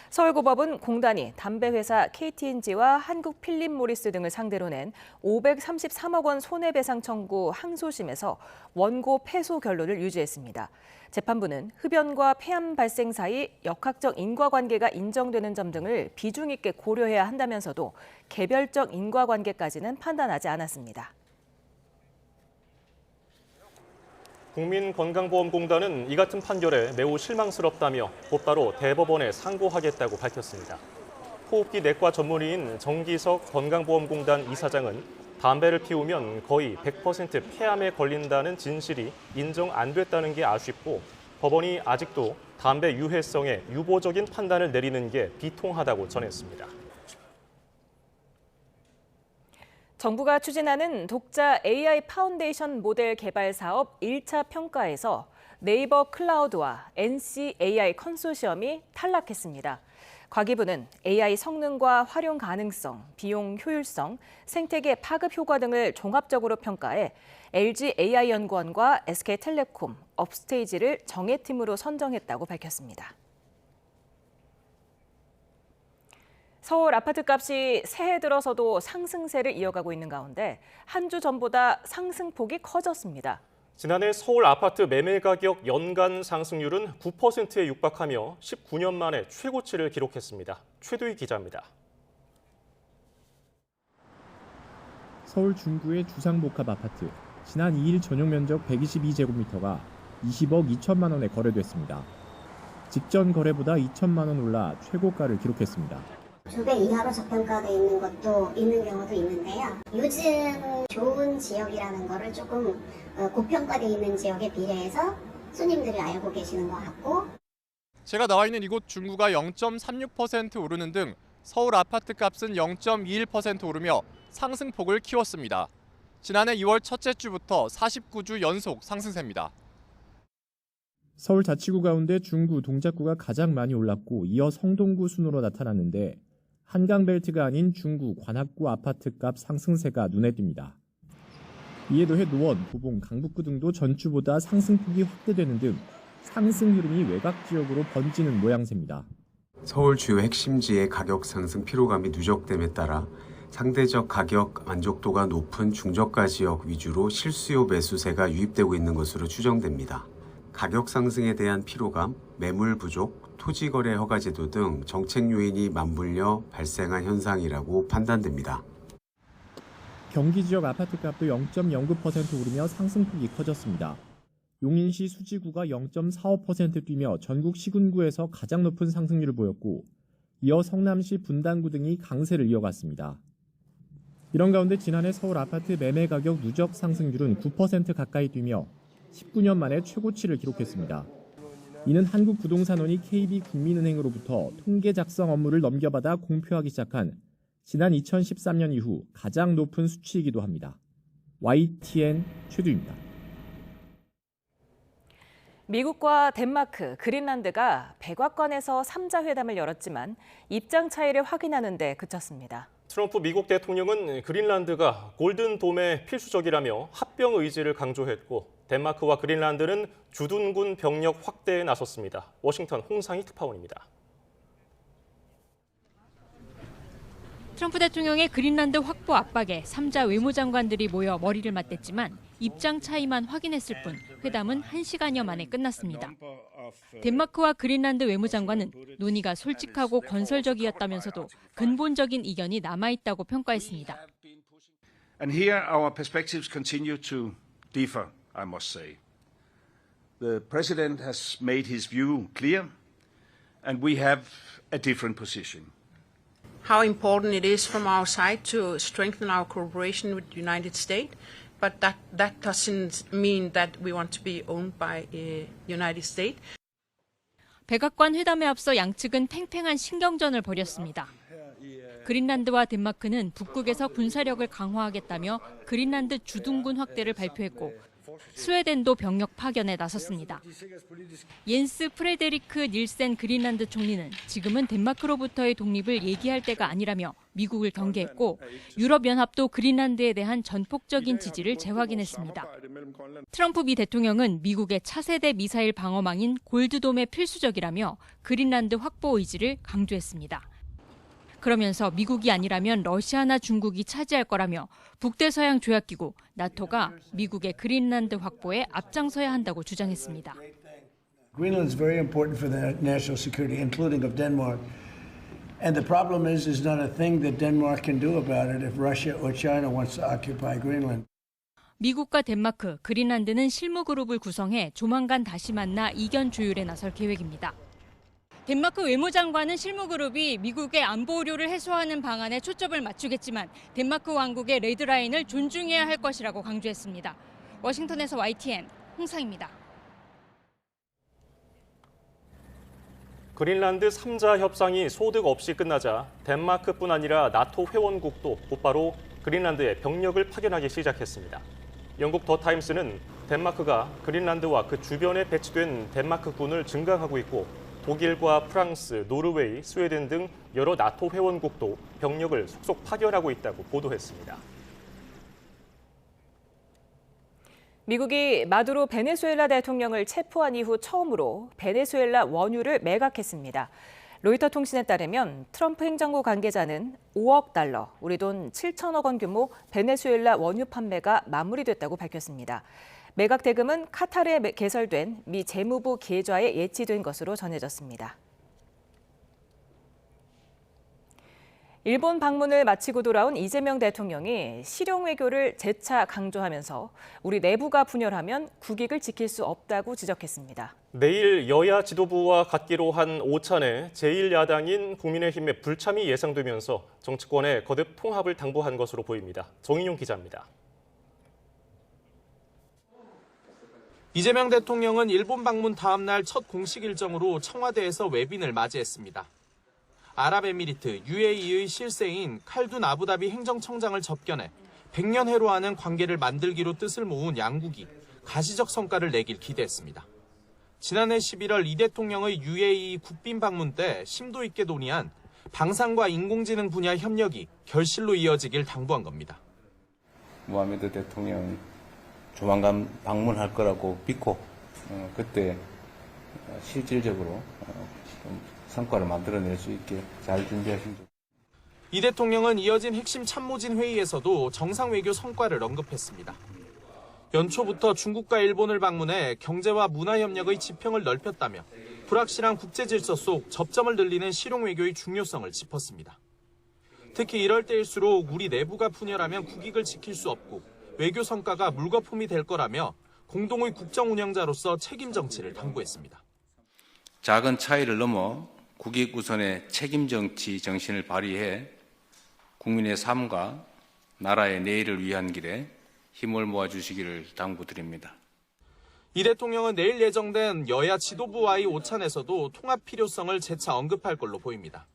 서울고법은 공단이 담배회사 KT&G와 한국필립모리스 등을 상대로 낸 533억 원 손해배상 청구 항소심에서 원고 패소 결론을 유지했습니다. 재판부는 흡연과 폐암 발생 사이 역학적 인과관계가 인정되는 점 등을 비중 있게 고려해야 한다면서도 개별적 인과관계까지는 판단하지 않았습니다. 국민건강보험공단은 이 같은 판결에 매우 실망스럽다며 곧바로 대법원에 상고하겠다고 밝혔습니다. 호흡기 내과 전문의인 정기석 건강보험공단 이사장은 담배를 피우면 거의 100% 폐암에 걸린다는 진실이 인정 안 됐다는 게 아쉽고 법원이 아직도 담배 유해성에 유보적인 판단을 내리는 게 비통하다고 전했습니다. 정부가 추진하는 독자 AI 파운데이션 모델 개발 사업 1차 평가에서 네이버 클라우드와 NC AI 컨소시엄이 탈락했습니다. 과기부는 AI 성능과 활용 가능성, 비용 효율성, 생태계 파급 효과 등을 종합적으로 평가해 LG AI연구원과 SK텔레콤, 업스테이지를 정예팀으로 선정했다고 밝혔습니다. 서울 아파트값이 새해 들어서도 상승세를 이어가고 있는 가운데 한 주 전보다 상승폭이 커졌습니다. 지난해 서울 아파트 매매 가격 연간 상승률은 9%에 육박하며 19년 만에 최고치를 기록했습니다. 최두희 기자입니다. 서울 중구의 주상복합 아파트. 지난 2일 전용 면적 122제곱미터가 20억 2천만 원에 거래됐습니다. 직전 거래보다 2천만 원 올라 최고가를 기록했습니다. 2배 이하로 저평가되어 있는 것도 있는 경우도 있는데요. 요즘 좋은 지역이라는 거를 조금 고평가되어 있는 지역에 비례해서 손님들이 알고 계시는 것 같고, 제가 나와 있는 이곳 중구가 0.36% 오르는 등 서울 아파트 값은 0.21% 오르며 상승폭을 키웠습니다. 지난해 2월 첫째 주부터 49주 연속 상승세입니다. 서울 자치구 가운데 중구, 동작구가 가장 많이 올랐고 이어 성동구 순으로 나타났는데 한강벨트가 아닌 중구, 관악구 아파트값 상승세가 눈에 띕니다. 이에 더해 노원, 도봉, 강북구 등도 전주보다 상승폭이 확대되는 등 상승 흐름이 외곽 지역으로 번지는 모양새입니다. 서울 주요 핵심지의 가격 상승 피로감이 누적됨에 따라 상대적 가격 만족도가 높은 중저가 지역 위주로 실수요 매수세가 유입되고 있는 것으로 추정됩니다. 가격 상승에 대한 피로감, 매물 부족, 토지 거래 허가 제도 등 정책 요인이 맞물려 발생한 현상이라고 판단됩니다. 경기 지역 아파트값도 0.09% 오르며 상승폭이 커졌습니다. 용인시 수지구가 0.45% 뛰며 전국 시군구에서 가장 높은 상승률을 보였고 이어 성남시 분당구 등이 강세를 이어갔습니다. 이런 가운데 지난해 서울 아파트 매매 가격 누적 상승률은 9% 가까이 뛰며 19년 만에 최고치를 기록했습니다. 이는 한국부동산원이 KB국민은행으로부터 통계 작성 업무를 넘겨받아 공표하기 시작한 지난 2013년 이후 가장 높은 수치이기도 합니다. YTN 최두입니다. 미국과 덴마크, 그린란드가 백악관에서 3자 회담을 열었지만 입장 차이를 확인하는 데 그쳤습니다. 트럼프 미국 대통령은 그린란드가 골든돔의 필수적이라며 합병 의지를 강조했고 덴마크와 그린란드는 주둔군 병력 확대에 나섰습니다. 워싱턴 홍상희 특파원입니다. 트럼프 대통령의 그린란드 확보 압박에 3자 외무장관들이 모여 머리를 맞댔지만 입장 차이만 확인했을 뿐 회담은 1시간여 만에 끝났습니다. 덴마크와 그린란드 외무장관은 논의가 솔직하고 건설적이었다면서도 근본적인 이견이 남아있다고 평가했습니다. And here our perspectives continue to differ, I must say. The president has made his view clear, and we have a different position. How important it is from our side to strengthen our cooperation with the United States, but that doesn't mean that we want to be owned by the United States. 백악관 회담에 앞서 양측은 팽팽한 신경전을 벌였습니다. 그린란드와 덴마크는 북극에서 군사력을 강화하겠다며 그린란드 주둔군 확대를 발표했고 스웨덴도 병력 파견에 나섰습니다. 옌스 프레데리크 닐센 그린란드 총리는 지금은 덴마크로부터의 독립을 얘기할 때가 아니라며 미국을 경계했고 유럽연합도 그린란드에 대한 전폭적인 지지를 재확인했습니다. 트럼프 미 대통령은 미국의 차세대 미사일 방어망인 골드돔의 필수적이라며 그린란드 확보 의지를 강조했습니다. 그러면서 미국이 아니라면 러시아나 중국이 차지할 거라며 북대서양 조약기구 나토가 미국의 그린란드 확보에 앞장서야 한다고 주장했습니다. Greenland is very important for the national security, including of Denmark. And the problem is there's not a thing that Denmark can do about it if Russia or China wants to occupy Greenland. 미국과 덴마크, 그린란드는 실무 그룹을 구성해 조만간 다시 만나 이견 조율에 나설 계획입니다. 덴마크 외무장관은 실무그룹이 미국의 안보 우려를 해소하는 방안에 초점을 맞추겠지만 덴마크 왕국의 레드라인을 존중해야 할 것이라고 강조했습니다. 워싱턴에서 YTN 홍상입니다. 그린란드 3자 협상이 소득 없이 끝나자 덴마크뿐 아니라 나토 회원국도 곧바로 그린란드에 병력을 파견하기 시작했습니다. 영국 더 타임스는 덴마크가 그린란드와 그 주변에 배치된 덴마크군을 증강하고 있고 독일과 프랑스, 노르웨이, 스웨덴 등 여러 나토 회원국도 병력을 속속 파견하고 있다고 보도했습니다. 미국이 마두로 베네수엘라 대통령을 체포한 이후 처음으로 베네수엘라 원유를 매각했습니다. 로이터 통신에 따르면 트럼프 행정부 관계자는 5억 달러, 우리 돈 7천억 원 규모 베네수엘라 원유 판매가 마무리됐다고 밝혔습니다. 매각 대금은 카타르에 개설된 미 재무부 계좌에 예치된 것으로 전해졌습니다. 일본 방문을 마치고 돌아온 이재명 대통령이 실용 외교를 재차 강조하면서 우리 내부가 분열하면 국익을 지킬 수 없다고 지적했습니다. 내일 여야 지도부와 갖기로 한 오찬에 제1야당인 국민의힘의 불참이 예상되면서 정치권의 거듭 통합을 당부한 것으로 보입니다. 정인용 기자입니다. 이재명 대통령은 일본 방문 다음 날 첫 공식 일정으로 청와대에서 외빈을 맞이했습니다. 아랍에미리트 UAE의 실세인 칼둔 아부다비 행정청장을 접견해 100년 해로하는 관계를 만들기로 뜻을 모은 양국이 가시적 성과를 내길 기대했습니다. 지난해 11월 이 대통령의 UAE 국빈 방문 때 심도 있게 논의한 방산과 인공지능 분야 협력이 결실로 이어지길 당부한 겁니다. 모하메드 대통령 조만간 방문할 거라고 믿고 그때 실질적으로 성과를 만들어낼 수 있게 잘 준비하시면 좋겠습니다. 이 대통령은 이어진 핵심 참모진 회의에서도 정상 외교 성과를 언급했습니다. 연초부터 중국과 일본을 방문해 경제와 문화 협력의 지평을 넓혔다며 불확실한 국제 질서 속 접점을 늘리는 실용 외교의 중요성을 짚었습니다. 특히 이럴 때일수록 우리 내부가 분열하면 국익을 지킬 수 없고 외교 성과가 물거품이 될 거라며 공동의 국정 운영자로서 책임 정치를 당부했습니다. 작은 차이를 넘어 국익 우선의 책임 정치 정신을 발휘해 국민의 삶과 나라의 내일을 위한 길에 힘을 모아주시기를 당부드립니다. 이 대통령은 내일 예정된 여야 지도부와의 오찬에서도 통합 필요성을 재차 언급할 걸로 보입니다.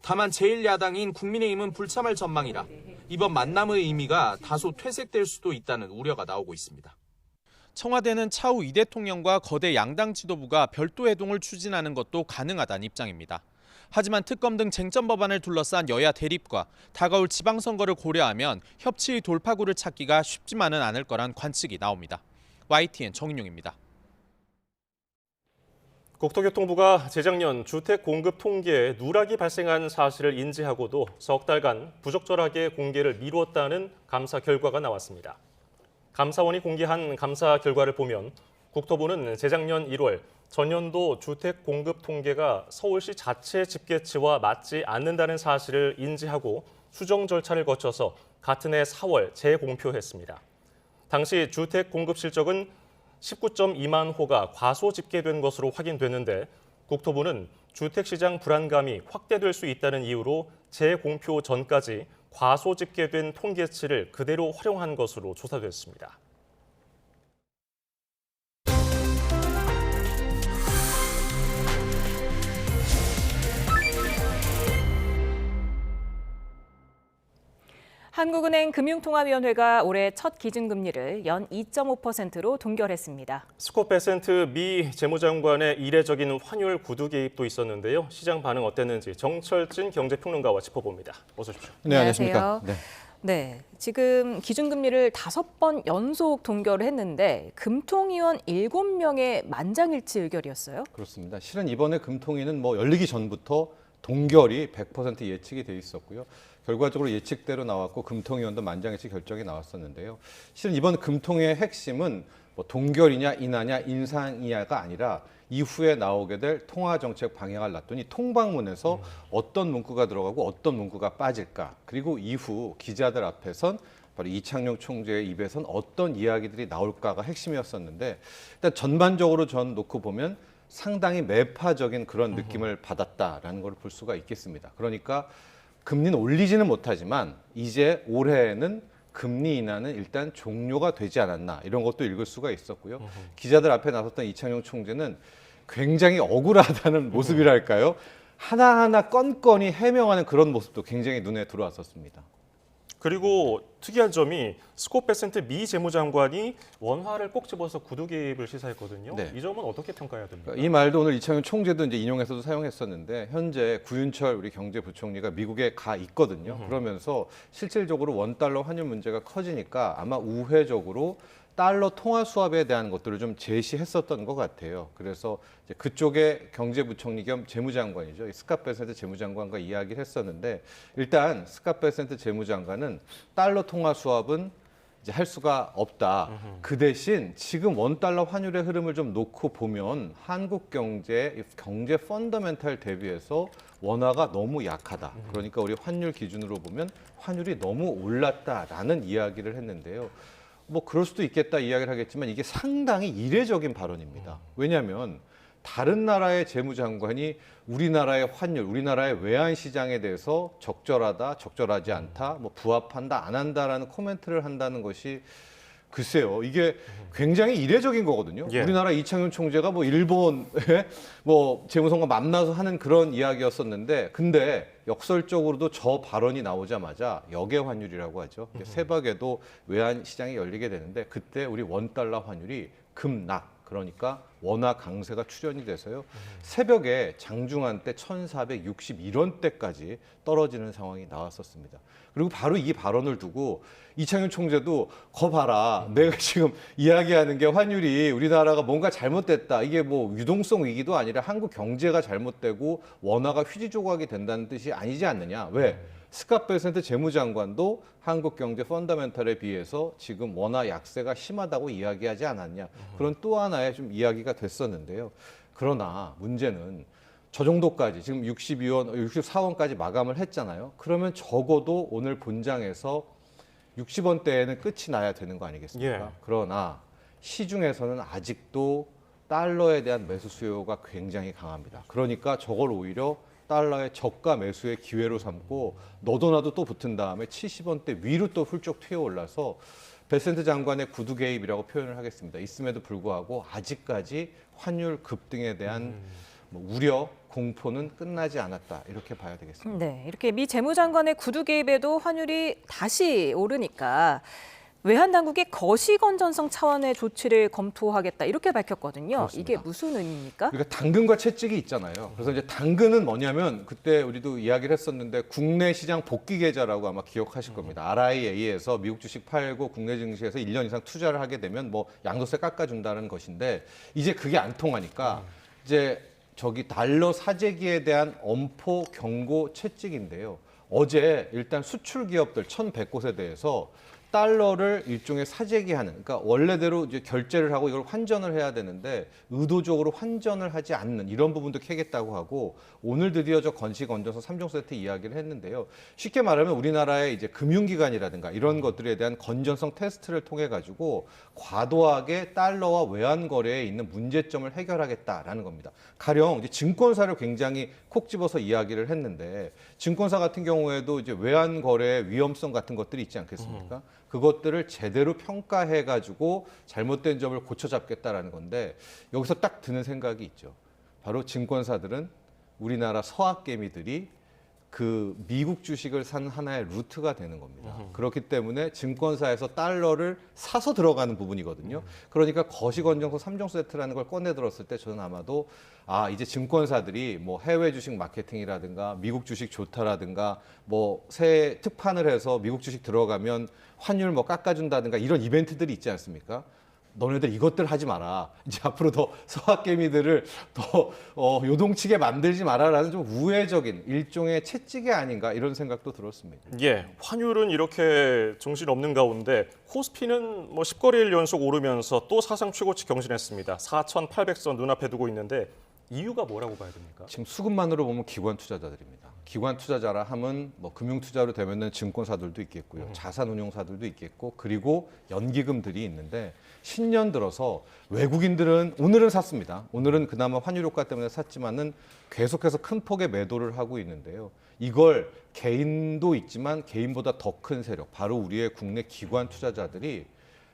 다만 제1야당인 국민의힘은 불참할 전망이라 이번 만남의 의미가 다소 퇴색될 수도 있다는 우려가 나오고 있습니다. 청와대는 차후 이 대통령과 거대 양당 지도부가 별도 회동을 추진하는 것도 가능하다는 입장입니다. 하지만 특검 등 쟁점 법안을 둘러싼 여야 대립과 다가올 지방선거를 고려하면 협치의 돌파구를 찾기가 쉽지만은 않을 거란 관측이 나옵니다. YTN 정인용입니다. 국토교통부가 재작년 주택 공급 통계에 누락이 발생한 사실을 인지하고도 석 달간 부적절하게 공개를 미루었다는 감사 결과가 나왔습니다. 감사원이 공개한 감사 결과를 보면 국토부는 재작년 1월 전년도 주택 공급 통계가 서울시 자체 집계치와 맞지 않는다는 사실을 인지하고 수정 절차를 거쳐서 같은 해 4월 재공표했습니다. 당시 주택 공급 실적은 19.2만 호가 과소 집계된 것으로 확인됐는데 국토부는 주택시장 불안감이 확대될 수 있다는 이유로 재공표 전까지 과소 집계된 통계치를 그대로 활용한 것으로 조사됐습니다. 한국은행 금융통화위원회가 올해 첫 기준금리를 연 2.5%로 동결했습니다. 스콧 베센트 미 재무장관의 이례적인 환율 구두 개입도 있었는데요. 시장 반응 어땠는지 정철진 경제평론가와 짚어봅니다. 어서 오십시오. 네, 안녕하십니까. 네, 지금 기준금리를 5번 연속 동결을 했는데 금통위원 7명의 만장일치 의결이었어요? 그렇습니다. 실은 이번에 금통위는 열리기 전부터 동결이 100% 예측이 돼 있었고요. 결과적으로 예측대로 나왔고 금통위원도 만장일치 결정이 나왔었는데요. 실은 이번 금통위의 핵심은 동결이냐 인하냐 인상이냐가 아니라 이후에 나오게 될 통화정책 방향을 놨더니 통방문에서 어떤 문구가 들어가고 어떤 문구가 빠질까, 그리고 이후 기자들 앞에선 바로 이창용 총재의 입에선 어떤 이야기들이 나올까가 핵심이었었는데, 일단 전반적으로 전 놓고 보면 상당히 매파적인 그런 느낌을 받았다라는 걸 볼 수가 있겠습니다. 그러니까 금리는 올리지는 못하지만 이제 올해는 금리 인하는 일단 종료가 되지 않았나, 이런 것도 읽을 수가 있었고요. 기자들 앞에 나섰던 이창용 총재는 굉장히 억울하다는 모습이랄까요? 하나하나 건건이 해명하는 그런 모습도 굉장히 눈에 들어왔었습니다. 그리고 특이한 점이 스콧 베센트 미 재무장관이 원화를 꼭 집어서 구두 개입을 시사했거든요. 네. 이 점은 어떻게 평가해야 됩니까? 이 말도 오늘 이창용 총재도 이제 인용해서도 사용했었는데 현재 구윤철 우리 경제부총리가 미국에 가 있거든요. 그러면서 실질적으로 원달러 환율 문제가 커지니까 아마 우회적으로 달러 통화 수합에 대한 것들을 좀 제시했었던 것 같아요. 그래서 이제 그쪽에 경제부총리 겸 재무장관이죠. 스캇 베센트 재무장관과 이야기를 했었는데 일단 스캇 베센트 재무장관은 달러 통화 수합은 이제 할 수가 없다. 그 대신 지금 원달러 환율의 흐름을 좀 놓고 보면 한국 경제 펀더멘탈 대비해서 원화가 너무 약하다. 그러니까 우리 환율 기준으로 보면 환율이 너무 올랐다라는 이야기를 했는데요. 뭐 그럴 수도 있겠다 이야기를 하겠지만 이게 상당히 이례적인 발언입니다. 왜냐하면 다른 나라의 재무장관이 우리나라의 환율, 우리나라의 외환 시장에 대해서 적절하다, 적절하지 않다, 뭐 부합한다, 안 한다라는 코멘트를 한다는 것이 글쎄요, 이게 굉장히 이례적인 거거든요. 예. 우리나라 이창용 총재가 뭐 일본의 뭐 재무성과 만나서 하는 그런 이야기였었는데, 근데 역설적으로도 저 발언이 나오자마자 역의 환율이라고 하죠. 새벽에도 외환 시장이 열리게 되는데 그때 우리 원달러 환율이 급락. 그러니까 원화 강세가 출현이 돼서요. 새벽에 장중한 때 1,461원대까지 떨어지는 상황이 나왔었습니다. 그리고 바로 이 발언을 두고 이창용 총재도 거 봐라. 내가 지금 이야기하는 게 환율이 우리나라가 뭔가 잘못됐다. 이게 뭐 유동성 위기도 아니라 한국 경제가 잘못되고 원화가 휘지조각이 된다는 뜻이 아니지 않느냐. 왜? 스캇 베센트 재무장관도 한국 경제 펀더멘털에 비해서 지금 원화 약세가 심하다고 이야기하지 않았냐. 그런 또 하나의 좀 이야기가 됐었는데요. 그러나 문제는 저 정도까지 지금 64원까지 마감을 했잖아요. 그러면 적어도 오늘 본장에서 60원대에는 끝이 나야 되는 거 아니겠습니까? 예. 그러나 시중에서는 아직도 달러에 대한 매수 수요가 굉장히 강합니다. 그러니까 저걸 오히려 달러의 저가 매수의 기회로 삼고 너도 나도 또 붙은 다음에 70원대 위로 또 훌쩍 튀어올라서 베센트 장관의 구두 개입이라고 표현을 하겠습니다. 있음에도 불구하고 아직까지 환율 급등에 대한 우려, 공포는 끝나지 않았다. 이렇게 봐야 되겠습니다. 네, 이렇게 미 재무장관의 구두 개입에도 환율이 다시 오르니까 외환 당국이 거시 건전성 차원의 조치를 검토하겠다 이렇게 밝혔거든요. 그렇습니다. 이게 무슨 의미입니까? 그러니까 당근과 채찍이 있잖아요. 그래서 이제 당근은 뭐냐면 그때 우리도 이야기를 했었는데 국내 시장 복귀 계좌라고 아마 기억하실 겁니다. RIA에서 미국 주식 팔고 국내 증시에서 1년 이상 투자를 하게 되면 뭐 양도세 깎아준다는 것인데 이제 그게 안 통하니까 이제 저기 달러 사재기에 대한 엄포 경고 채찍인데요. 어제 일단 수출 기업들 1,100곳에 대해서 달러를 일종의 사재기하는, 그러니까 원래대로 이제 결제를 하고 이걸 환전을 해야 되는데 의도적으로 환전을 하지 않는 이런 부분도 캐겠다고 하고 오늘 드디어 저 건시 건전성 3종 세트 이야기를 했는데요. 쉽게 말하면 우리나라의 이제 금융기관이라든가 이런 것들에 대한 건전성 테스트를 통해 가지고 과도하게 달러와 외환 거래에 있는 문제점을 해결하겠다라는 겁니다. 가령 이제 증권사를 굉장히 콕 집어서 이야기를 했는데 증권사 같은 경우에도 이제 외환 거래의 위험성 같은 것들이 있지 않겠습니까? 그것들을 제대로 평가해가지고 잘못된 점을 고쳐잡겠다라는 건데 여기서 딱 드는 생각이 있죠. 바로 증권사들은 우리나라 서학개미들이 그 미국 주식을 산 하나의 루트가 되는 겁니다. 그렇기 때문에 증권사에서 달러를 사서 들어가는 부분이거든요. 그러니까 거시건정성 3종 세트라는 걸 꺼내 들었을 때 저는 아마도 이제 증권사들이 뭐 해외 주식 마케팅이라든가 미국 주식 좋다라든가 뭐 새 특판을 해서 미국 주식 들어가면 환율 뭐 깎아준다든가 이런 이벤트들이 있지 않습니까? 너네들 이것들 하지 마라. 이제 앞으로 더 서학개미들을 더 요동치게 만들지 마라라는 좀 우회적인 일종의 채찍이 아닌가 이런 생각도 들었습니다. 예, 환율은 이렇게 정신없는 가운데 코스피는 뭐 10거래일 연속 오르면서 또 사상 최고치 경신했습니다. 4,800선 눈앞에 두고 있는데 이유가 뭐라고 봐야 됩니까? 지금 수급만으로 보면 기관 투자자들입니다. 기관 투자자라 하면 뭐 금융 투자로 되면은 증권사들도 있겠고요. 자산운용사들도 있겠고 그리고 연기금들이 있는데 신년 들어서 외국인들은 오늘은 샀습니다. 오늘은 그나마 환율 효과 때문에 샀지만은 계속해서 큰 폭의 매도를 하고 있는데요. 이걸 개인도 있지만 개인보다 더 큰 세력, 바로 우리의 국내 기관 투자자들이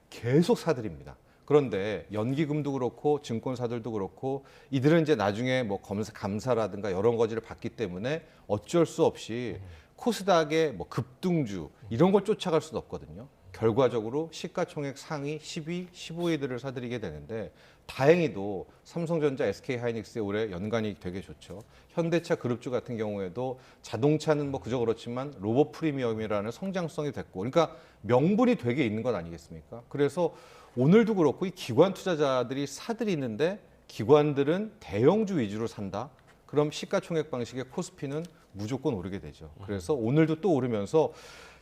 계속 사들입니다. 그런데 연기금도 그렇고 증권사들도 그렇고 이들은 이제 나중에 뭐 감사라든가 여러 가지를 받기 때문에 어쩔 수 없이 코스닥의 뭐 급등주 이런 걸 쫓아갈 수는 없거든요. 결과적으로 시가총액 상위 10위, 15위들을 사들이게 되는데 다행히도 삼성전자, SK하이닉스의 올해 연간이 되게 좋죠. 현대차 그룹주 같은 경우에도 자동차는 뭐 그저 그렇지만 로봇 프리미엄이라는 성장성이 됐고 그러니까 명분이 되게 있는 것 아니겠습니까? 그래서 오늘도 그렇고 이 기관 투자자들이 사들이는데 기관들은 대형주 위주로 산다. 그럼 시가총액 방식의 코스피는 무조건 오르게 되죠. 그래서 오늘도 또 오르면서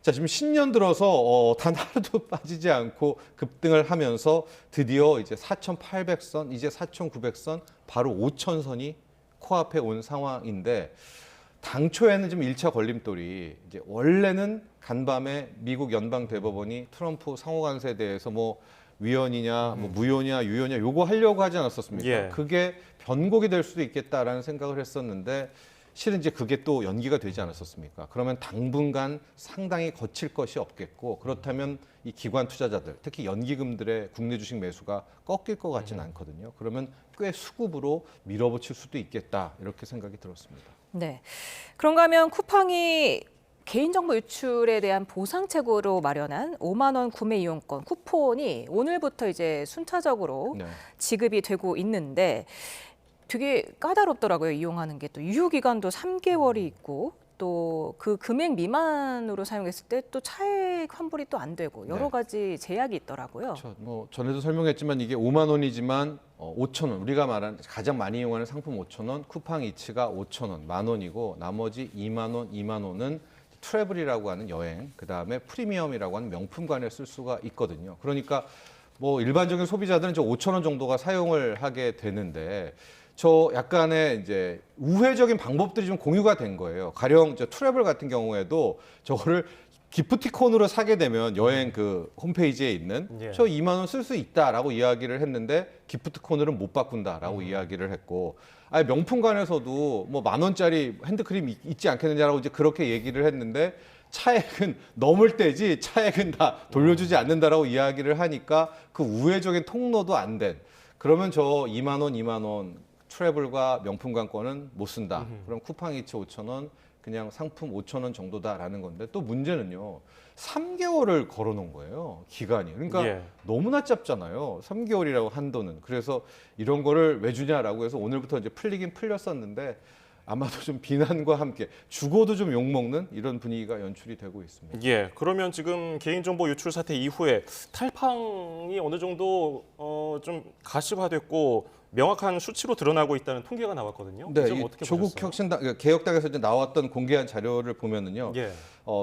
자, 지금 신년 들어서 단 하루도 빠지지 않고 급등을 하면서 드디어 이제 4,800선, 이제 4,900선, 바로 5,000선이 코앞에 온 상황인데 당초에는 좀 1차 걸림돌이 이제 원래는 간밤에 미국 연방 대법원이 트럼프 상호간세에 대해서 뭐 위헌이냐, 뭐 무효냐, 유효냐 요거 하려고 하지 않았었습니까? 예. 그게 변곡이 될 수도 있겠다라는 생각을 했었는데 실은 이제 그게 또 연기가 되지 않았었습니까? 그러면 당분간 상당히 거칠 것이 없겠고 그렇다면 이 기관 투자자들, 특히 연기금들의 국내 주식 매수가 꺾일 것 같지는 않거든요. 그러면 꽤 수급으로 밀어붙일 수도 있겠다 이렇게 생각이 들었습니다. 네. 그런가 하면 쿠팡이 개인정보 유출에 대한 보상책으로 마련한 5만 원 구매 이용권 쿠폰이 오늘부터 이제 순차적으로 네. 지급이 되고 있는데 되게 까다롭더라고요. 이용하는 게 또 유효 기간도 3개월이 있고 또 그 금액 미만으로 사용했을 때 또 차액 환불이 또 안 되고 여러 네. 가지 제약이 있더라고요. 그렇죠. 뭐 전에도 설명했지만 이게 5만 원이지만 5천 원 우리가 말하는 가장 많이 이용하는 상품 5천 원, 쿠팡 이츠가 5천 원, 만 원이고 나머지 2만 원, 2만 원은 트래블이라고 하는 여행, 그다음에 프리미엄이라고 하는 명품관에 쓸 수가 있거든요. 그러니까 뭐 일반적인 소비자들은 저 5천 원 정도가 사용을 하게 되는데 저 약간의 이제 우회적인 방법들이 좀 공유가 된 거예요. 가령 저 트래블 같은 경우에도 저거를 기프티콘으로 사게 되면 여행 그 홈페이지에 있는 예. 저 2만 원 쓸 수 있다라고 이야기를 했는데 기프티콘으로는 못 바꾼다라고 이야기를 했고 아니 명품관에서도 뭐 만 원짜리 핸드크림 있지 않겠느냐라고 이제 그렇게 얘기를 했는데 차액은 넘을 때지 차액은 다 돌려주지 않는다라고 이야기를 하니까 그 우회적인 통로도 안 된 그러면 저 2만 원, 2만 원 트래블과 명품관권은 못 쓴다. 그럼 쿠팡 이츠 5천 원, 그냥 상품 5천 원 정도다라는 건데 또 문제는요. 3개월을 걸어놓은 거예요. 기간이. 그러니까 예. 너무나 짧잖아요. 3개월이라고 한도는. 그래서 이런 거를 왜 주냐라고 해서 오늘부터 이제 풀리긴 풀렸었는데 아마도 좀 비난과 함께 죽어도 좀 욕먹는 이런 분위기가 연출이 되고 있습니다. 예, 그러면 지금 개인정보 유출 사태 이후에 탈팡이 어느 정도 좀 가시화됐고 명확한 수치로 드러나고 있다는 통계가 나왔거든요. 네, 좀 어떻게 조국 보셨어요? 혁신당 개혁당에서 이제 나왔던 공개한 자료를 보면은요. 예.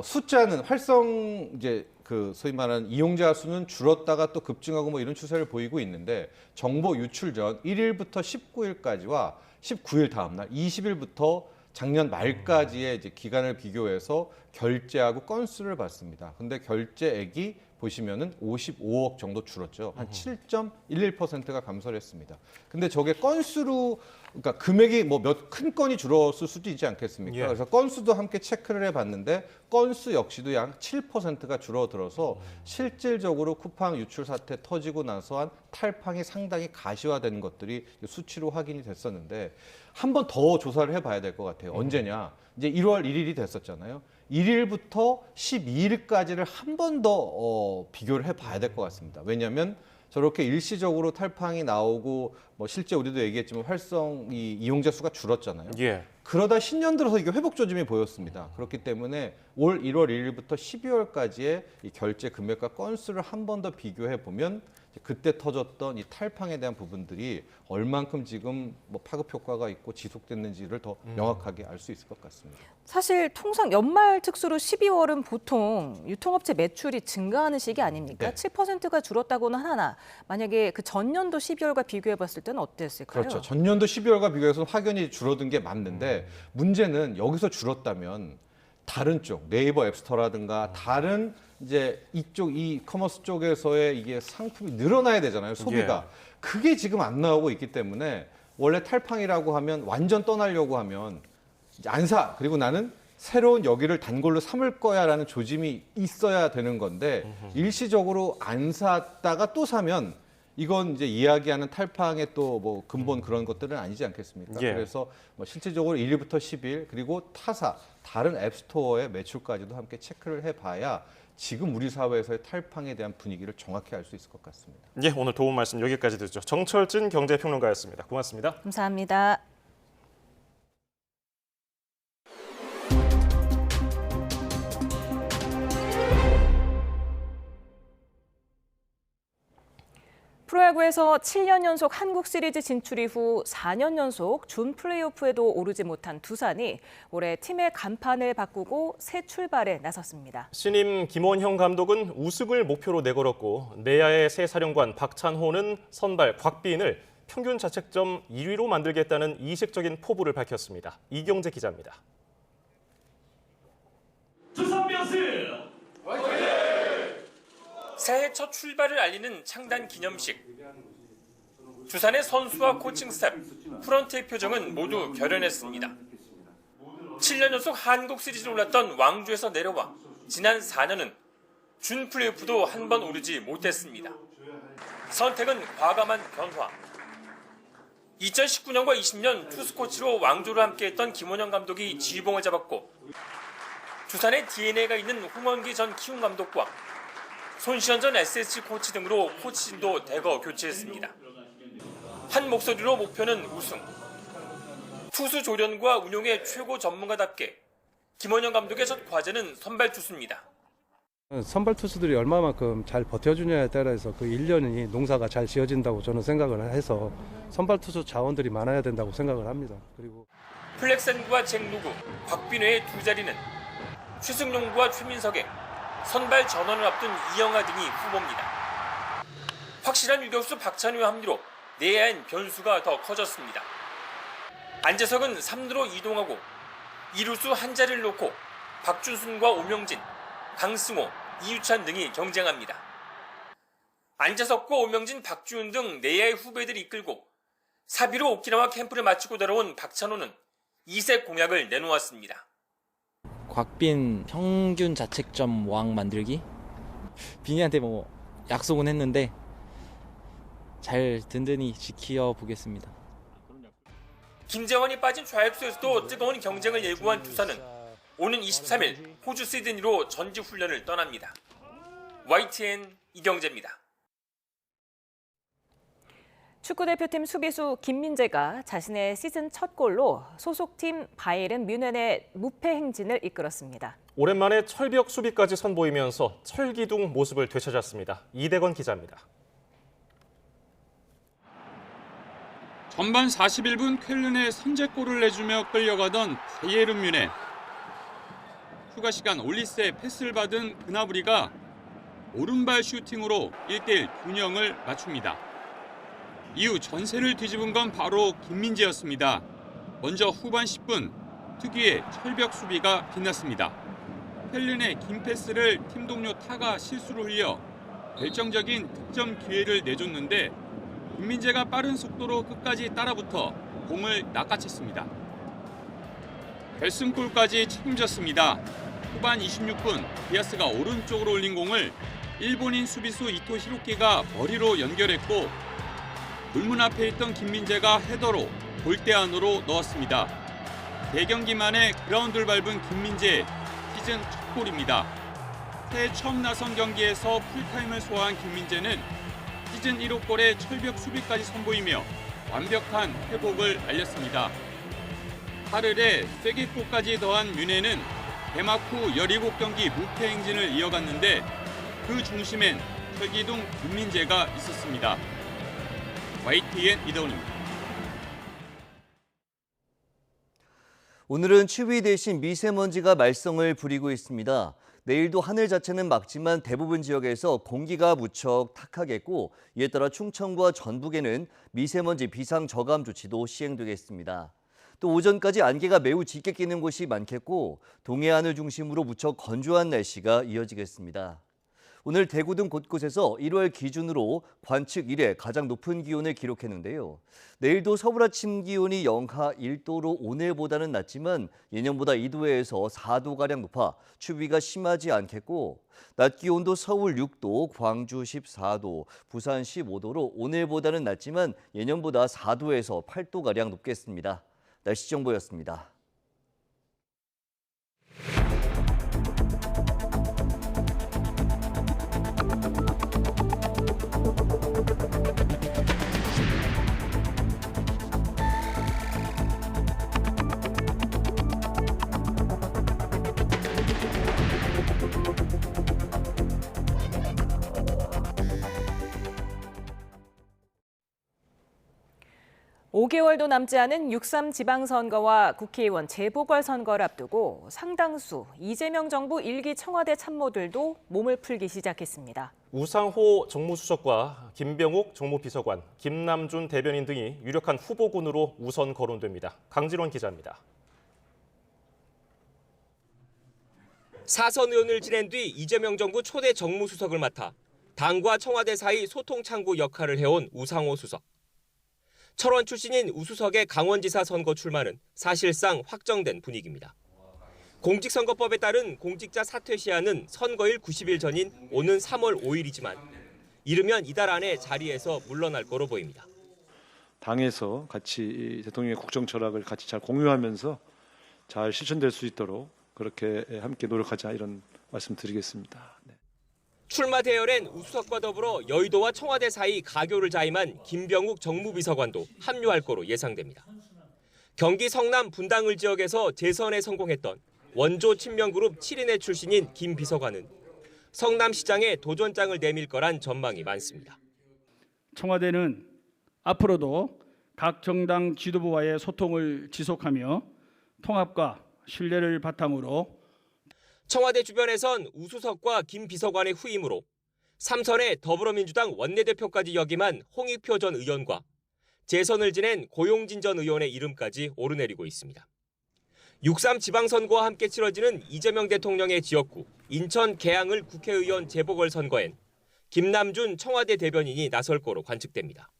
숫자는 활성 이제 그 소위 말하는 이용자 수는 줄었다가 또 급증하고 뭐 이런 추세를 보이고 있는데 정보 유출 전 1일부터 19일까지와 19일 다음 날 20일부터 작년 말까지의 이제 기간을 비교해서 결제하고 건수를 봤습니다. 근데 결제액이 보시면은 55억 정도 줄었죠. 한 7.11%가 감소를 했습니다. 근데 저게 건수로 그러니까 금액이 뭐 몇 큰 건이 줄었을 수도 있지 않겠습니까? 예. 그래서 건수도 함께 체크를 해봤는데 건수 역시도 약 7%가 줄어들어서 실질적으로 쿠팡 유출 사태 터지고 나서 한 탈팡이 상당히 가시화되는 것들이 수치로 확인이 됐었는데 한 번 더 조사를 해봐야 될 것 같아요. 언제냐? 이제 1월 1일이 됐었잖아요. 1일부터 12일까지를 한 번 더 비교를 해봐야 될 것 같습니다. 왜냐하면 저렇게 일시적으로 탈팡이 나오고 뭐 실제 우리도 얘기했지만 활성이 이용자 수가 줄었잖아요. 예. 그러다 신년 들어서 이게 회복 조짐이 보였습니다. 그렇기 때문에 올 1월 1일부터 12월까지의 이 결제 금액과 건수를 한 번 더 비교해 보면 그때 터졌던 이 탈팡에 대한 부분들이 얼만큼 지금 뭐 파급 효과가 있고 지속됐는지를 더 명확하게 알 수 있을 것 같습니다. 사실 통상 연말 특수로 12월은 보통 유통업체 매출이 증가하는 시기 아닙니까? 네. 7%가 줄었다고는 하나 만약에 그 전년도 12월과 비교해 봤을 때는 어땠을까요? 그렇죠. 전년도 12월과 비교해서 확연히 줄어든 게 맞는데 문제는 여기서 줄었다면 다른 쪽 네이버 앱스토어라든가 다른 이제 이쪽 이 커머스 쪽에서의 이게 상품이 늘어나야 되잖아요. 소비가. 예. 그게 지금 안 나오고 있기 때문에 원래 탈팡이라고 하면 완전 떠나려고 하면 이제 안 사. 그리고 나는 새로운 여기를 단골로 삼을 거야라는 조짐이 있어야 되는 건데 일시적으로 안 샀다가 또 사면 이건 이제 이야기하는 탈팡의 또 뭐 근본 그런 것들은 아니지 않겠습니까? 예. 그래서 뭐 실질적으로 1위부터 10일 그리고 타사 다른 앱스토어의 매출까지도 함께 체크를 해봐야 지금 우리 사회에서의 탈팡에 대한 분위기를 정확히 알 수 있을 것 같습니다. 예, 오늘 도움 말씀 여기까지 듣죠. 정철진 경제평론가였습니다. 고맙습니다. 감사합니다. 프로야구에서 7년 연속 한국 시리즈 진출 이후 4년 연속 준 플레이오프에도 오르지 못한 두산이 올해 팀의 간판을 바꾸고 새 출발에 나섰습니다. 신임 김원형 감독은 우승을 목표로 내걸었고 내야의 새 사령관 박찬호는 선발 곽빈을 평균 자책점 1위로 만들겠다는 이색적인 포부를 밝혔습니다. 이경재 기자입니다. 두산 베어스 화이팅! 새해 첫 출발을 알리는 창단 기념식. 두산의 선수와 코칭 스태프, 프런트의 표정은 모두 결연했습니다. 7년 연속 한국 시리즈를 올랐던 왕조에서 내려와 지난 4년은 준 플레이오프도 한 번 오르지 못했습니다. 선택은 과감한 변화. 2019년과 20년 투수 코치로 왕조를 함께했던 김원형 감독이 지휘봉을 잡았고 두산의 DNA가 있는 홍원기 전 키움 감독과 손시현 전 SSG 코치 등으로 코치진도 대거 교체했습니다. 한 목소리로 목표는 우승. 투수 조련과 운용의 최고 전문가답게 김원형 감독의 첫 과제는 선발 투수입니다. 선발 투수들이 얼마만큼 잘 버텨주냐에 따라서 그 1년이 농사가 잘 지어진다고 저는 생각을 해서 선발 투수 자원들이 많아야 된다고 생각을 합니다. 그리고 플렉센구와 잭루구, 곽빈회의 두 자리는 최승용구와 최민석의 선발 전원을 앞둔 이영하 등이 후보입니다. 확실한 유격수 박찬호의 합류로 내야엔 변수가 더 커졌습니다. 안재석은 3루로 이동하고 2루수 한 자리를 놓고 박준순과 오명진, 강승호, 이유찬 등이 경쟁합니다. 안재석과 오명진, 박주훈 등 내야의 후배들이 이끌고 사비로 오키나와 캠프를 마치고 돌아온 박찬호는 2세 공약을 내놓았습니다. 곽빈 평균 자책점 왕 만들기? 빈이한테 뭐 약속은 했는데 잘 든든히 지켜보겠습니다. 김재환이 빠진 좌익수에서도 뜨거운 경쟁을 예고한 두산은 오는 23일 호주 시드니로 전지훈련을 떠납니다. YTN 이경재입니다. 축구대표팀 수비수 김민재가 자신의 시즌 첫 골로 소속팀 바이에른 뮌헨의 무패 행진을 이끌었습니다. 오랜만에 철벽 수비까지 선보이면서 철기둥 모습을 되찾았습니다. 이대건 기자입니다. 전반 41분 쾰른의 선제골을 내주며 끌려가던 바이에른 뮌헨. 추가 시간 올리스의 패스를 받은 그나브리가 오른발 슈팅으로 1대1 균형을 맞춥니다. 이후 전세를 뒤집은 건 바로 김민재였습니다. 먼저 후반 10분 특유의 철벽 수비가 빛났습니다. 켈른의 긴 패스를 팀 동료 타가 실수로 흘려 결정적인 득점 기회를 내줬는데 김민재가 빠른 속도로 끝까지 따라붙어 공을 낚아챘습니다. 결승골까지 책임졌습니다. 후반 26분 디아스가 오른쪽으로 올린 공을 일본인 수비수 이토 히로키가 머리로 연결했고 골문 앞에 있던 김민재가 헤더로 골대 안으로 넣었습니다. 대경기 만에 그라운드를 밟은 김민재 시즌 첫 골입니다. 새해 처음 나선 경기에서 풀타임을 소화한 김민재는 시즌 1호 골에 철벽 수비까지 선보이며 완벽한 회복을 알렸습니다. 8일에 쐐기골까지 더한 뮌헨은 개막 후 17경기 무패 행진을 이어갔는데 그 중심엔 철기둥 김민재가 있었습니다. YTN 이다운입니다. 오늘은 추위 대신 미세먼지가 말썽을 부리고 있습니다. 내일도 하늘 자체는 맑지만 대부분 지역에서 공기가 무척 탁하겠고 이에 따라 충청과 전북에는 미세먼지 비상 저감 조치도 시행되겠습니다. 또 오전까지 안개가 매우 짙게 끼는 곳이 많겠고 동해안을 중심으로 무척 건조한 날씨가 이어지겠습니다. 오늘 대구 등 곳곳에서 1월 기준으로 관측 이래 가장 높은 기온을 기록했는데요. 내일도 서울 아침 기온이 영하 1도로 오늘보다는 낮지만 예년보다 2도에서 4도가량 높아 추위가 심하지 않겠고 낮 기온도 서울 6도, 광주 14도, 부산 15도로 오늘보다는 낮지만 예년보다 4도에서 8도가량 높겠습니다. 날씨 정보였습니다. 오 5개월도 남지 않은 6.3 지방선거와 국회의원 재보궐선거를 앞두고 상당수 이재명 정부 1기 청와대 참모들도 몸을 풀기 시작했습니다. 우상호 정무수석과 김병욱 정무비서관, 김남준 대변인 등이 유력한 후보군으로 우선 거론됩니다. 강진원 기자입니다. 사선 의원을 지낸 뒤 이재명 정부 초대 정무수석을 맡아 당과 청와대 사이 소통 창구 역할을 해온 우상호 수석. 철원 출신인 우 수석의 강원지사 선거 출마는 사실상 확정된 분위기입니다. 공직선거법에 따른 공직자 사퇴 시한은 선거일 90일 전인 오는 3월 5일이지만 이르면 이달 안에 자리에서 물러날 거로 보입니다. 당에서 같이 대통령의 국정 철학을 같이 잘 공유하면서 잘 실천될 수 있도록 그렇게 함께 노력하자 이런 말씀 드리겠습니다. 네. 출마 대열엔 우 수석과 더불어 여의도와 청와대 사이 가교를 자임한 김병욱 정무비서관도 합류할 거로 예상됩니다. 경기 성남 분당을 지역에서 재선에 성공했던 원조 친명그룹 7인의 출신인 김 비서관은 성남시장에 도전장을 내밀 거란 전망이 많습니다. 청와대는 앞으로도 각 정당 지도부와의 소통을 지속하며 통합과 신뢰를 바탕으로 청와대 주변에선 우 수석과 김 비서관의 후임으로 3선의 더불어민주당 원내대표까지 역임한 홍익표 전 의원과 재선을 지낸 고용진 전 의원의 이름까지 오르내리고 있습니다. 6.3 지방선거와 함께 치러지는 이재명 대통령의 지역구 인천 계양을 국회의원 재보궐선거엔 김남준 청와대 대변인이 나설 거로 관측됩니다.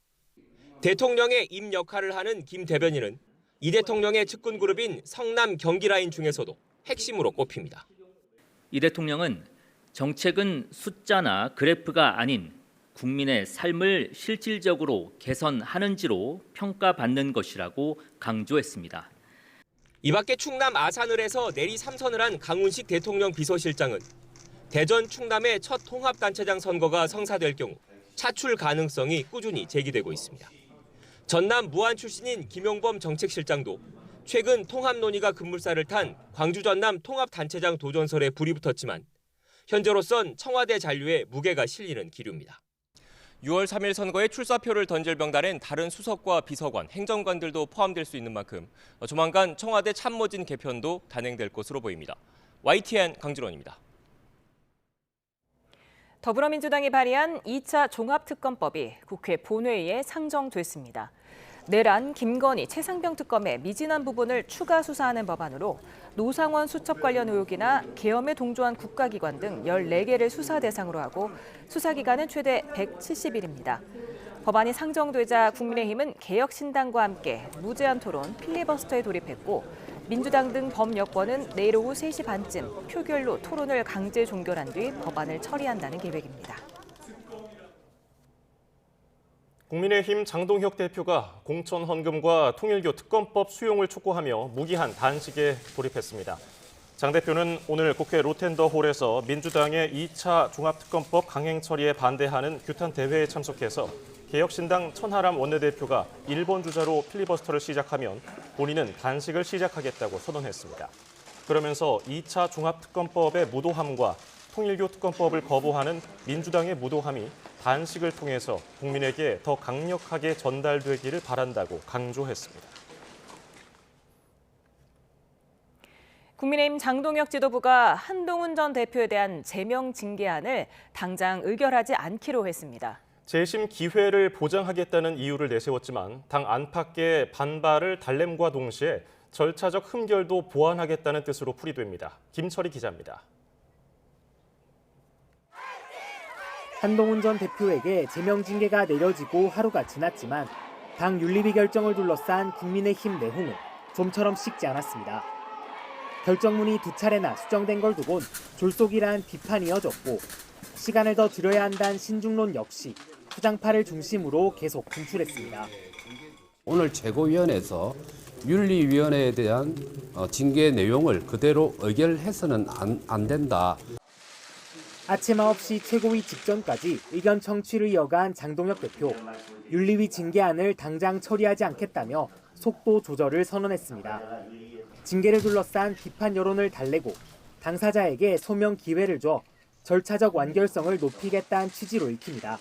대통령의 임 역할을 하는 김 대변인은 이 대통령의 측근그룹인 성남 경기라인 중에서도 핵심으로 꼽힙니다. 이 대통령은 정책은 숫자나 그래프가 아닌 국민의 삶을 실질적으로 개선하는지로 평가받는 것이라고 강조했습니다. 이 밖에 충남 아산을에서 내리 3선을 한 강훈식 대통령 비서실장은 대전 충남의 첫 통합단체장 선거가 성사될 경우 차출 가능성이 꾸준히 제기되고 있습니다. 전남 무안 출신인 김용범 정책실장도 최근 통합 논의가 급물살을 탄 광주 전남 통합단체장 도전설에 불이 붙었지만 현재로선 청와대 잔류에 무게가 실리는 기류입니다. 6월 3일 선거에 출사표를 던질 명단엔 다른 수석과 비서관, 행정관들도 포함될 수 있는 만큼 조만간 청와대 참모진 개편도 단행될 것으로 보입니다. YTN 강진원입니다. 더불어민주당이 발의한 2차 종합특검법이 국회 본회의에 상정됐습니다. 내란, 김건희, 최상병 특검의 미진한 부분을 추가 수사하는 법안으로 노상원 수첩 관련 의혹이나 계엄에 동조한 국가기관 등 14개를 수사 대상으로 하고 수사 기간은 최대 170일입니다. 법안이 상정되자 국민의힘은 개혁신당과 함께 무제한 토론, 필리버스터에 돌입했고 민주당 등 범여권은 내일 오후 3시 반쯤 표결로 토론을 강제 종결한 뒤 법안을 처리한다는 계획입니다. 국민의힘 장동혁 대표가 공천 헌금과 통일교 특검법 수용을 촉구하며 무기한 단식에 돌입했습니다. 장 대표는 오늘 국회 로텐더홀에서 민주당의 2차 종합특검법 강행 처리에 반대하는 규탄 대회에 참석해서 개혁신당 천하람 원내대표가 1번 주자로 필리버스터를 시작하면 본인은 단식을 시작하겠다고 선언했습니다. 그러면서 2차 종합특검법의 무도함과 통일교 특검법을 거부하는 민주당의 무도함이 단식을 통해서 국민에게 더 강력하게 전달되기를 바란다고 강조했습니다. 국민의힘 장동혁 지도부가 한동훈 전 대표에 대한 제명 징계안을 당장 의결하지 않기로 했습니다. 재심 기회를 보장하겠다는 이유를 내세웠지만 당 안팎의 반발을 달램과 동시에 절차적 흠결도 보완하겠다는 뜻으로 풀이됩니다. 김철희 기자입니다. 한동훈 전 대표에게 제명 징계가 내려지고 하루가 지났지만 당 윤리위 결정을 둘러싼 국민의힘 내홍은 좀처럼 식지 않았습니다. 결정문이 2차례나 수정된 걸 두곤 졸속이란 비판이 이어졌고 시간을 더 들여야 한다는 신중론 역시 투장파를 중심으로 계속 분출했습니다. 오늘 최고위원회에서 윤리위원회에 대한 징계 내용을 그대로 의결해서는 안 된다. 아침 9시 최고위 직전까지 의견 청취를 이어간 장동혁 대표. 윤리위 징계안을 당장 처리하지 않겠다며 속도 조절을 선언했습니다. 징계를 둘러싼 비판 여론을 달래고 당사자에게 소명 기회를 줘 절차적 완결성을 높이겠다는 취지로 읽힙니다.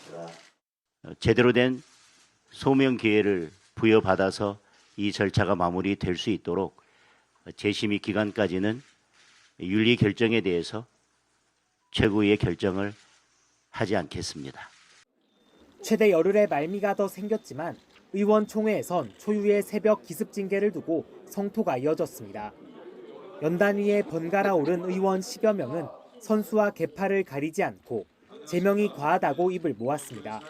제대로 된 소명 기회를 부여받아서 이 절차가 마무리될 수 있도록 재심의 기간까지는 윤리 결정에 대해서 최고위의 결정을 하지 않겠습니다. 최대 열흘의 말미가 더 생겼지만 의원총회에선 초유의 새벽 기습 징계를 두고 성토가 이어졌습니다. 연단 위에 번갈아 오른 의원 10여 명은 선수와 계파를 가리지 않고 제명이 과하다고 입을 모았습니다.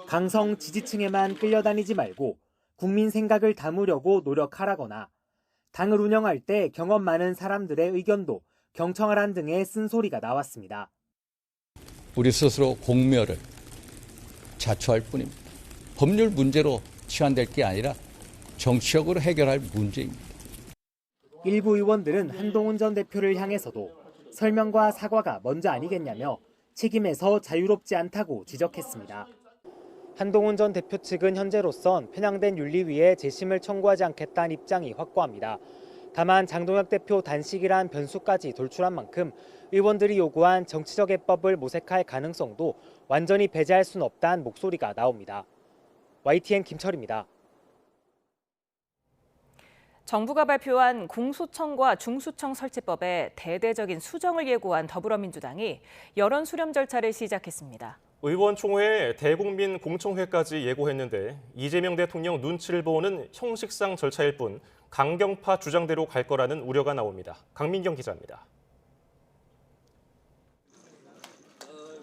강성 지지층에만 끌려다니지 말고 국민 생각을 담으려고 노력하라거나 당을 운영할 때 경험 많은 사람들의 의견도 경청하란 등의 쓴소리가 나왔습니다. 우리 스스로 공멸을 자초할 뿐입니다. 법률 문제로 치환될 게 아니라 정치적으로 해결할 문제입니다. 일부 의원들은 한동훈 전 대표를 향해서도 설명과 사과가 먼저 아니겠냐며 책임에서 자유롭지 않다고 지적했습니다. 한동훈 전 대표 측은 현재로선 편향된 윤리위에 재심을 청구하지 않겠다는 입장이 확고합니다. 다만 장동혁 대표 단식이란 변수까지 돌출한 만큼 의원들이 요구한 정치적 해법을 모색할 가능성도 완전히 배제할 수는 없다는 목소리가 나옵니다. YTN 김철입니다. 정부가 발표한 공소청과 중수청 설치법에 대대적인 수정을 예고한 더불어민주당이 여론 수렴 절차를 시작했습니다. 의원총회에 대국민 공청회까지 예고했는데 이재명 대통령 눈치를 보는 형식상 절차일 뿐 강경파 주장대로 갈 거라는 우려가 나옵니다. 강민경 기자입니다.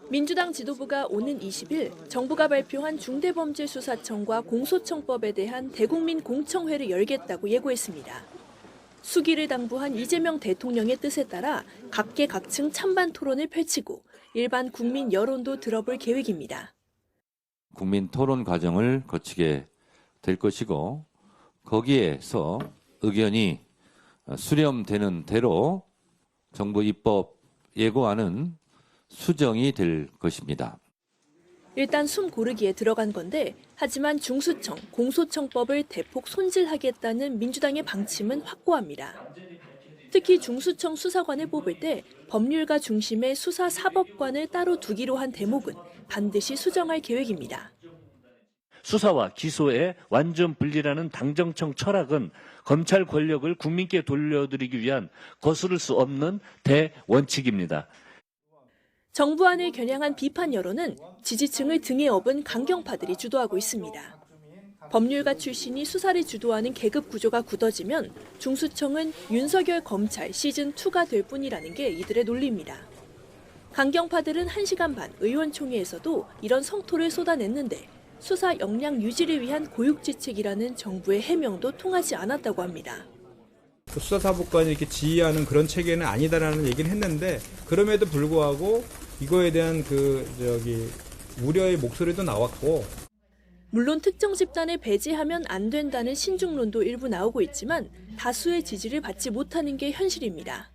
민주당 지도부가 오는 20일 정부가 발표한 중대범죄수사청과 공소청법에 대한 대국민 공청회를 열겠다고 예고했습니다. 수기를 당부한 이재명 대통령의 뜻에 따라 각계각층 찬반 토론을 펼치고 일반 국민 여론도 들어볼 계획입니다. 국민 토론 과정을 거치게 될 것이고 거기에서 의견이 수렴되는 대로 정부 입법 예고안은 수정이 될 것입니다. 일단 숨 고르기에 들어간 건데 하지만 중수청, 공소청법을 대폭 손질하겠다는 민주당의 방침은 확고합니다. 특히 중수청 수사관을 뽑을 때 법률가 중심의 수사사법관을 따로 두기로 한 대목은 반드시 수정할 계획입니다. 수사와 기소의 완전 분리라는 당정청 철학은 검찰 권력을 국민께 돌려드리기 위한 거스를 수 없는 대원칙입니다. 정부안을 겨냥한 비판 여론은 지지층을 등에 업은 강경파들이 주도하고 있습니다. 법률가 출신이 수사를 주도하는 계급 구조가 굳어지면 중수청은 윤석열 검찰 시즌2가 될 뿐이라는 게 이들의 논리입니다. 강경파들은 1시간 반 의원총회에서도 이런 성토를 쏟아냈는데 수사 역량 유지를 위한 고육지책이라는 정부의 해명도 통하지 않았다고 합니다. 수사사법관이 이렇게 지휘하는 그런 체계는 아니다라는 얘기를 했는데 그럼에도 불구하고 이거에 대한 우려의 목소리도 나왔고 물론 특정 집단을 배제하면 안 된다는 신중론도 일부 나오고 있지만 다수의 지지를 받지 못하는 게 현실입니다.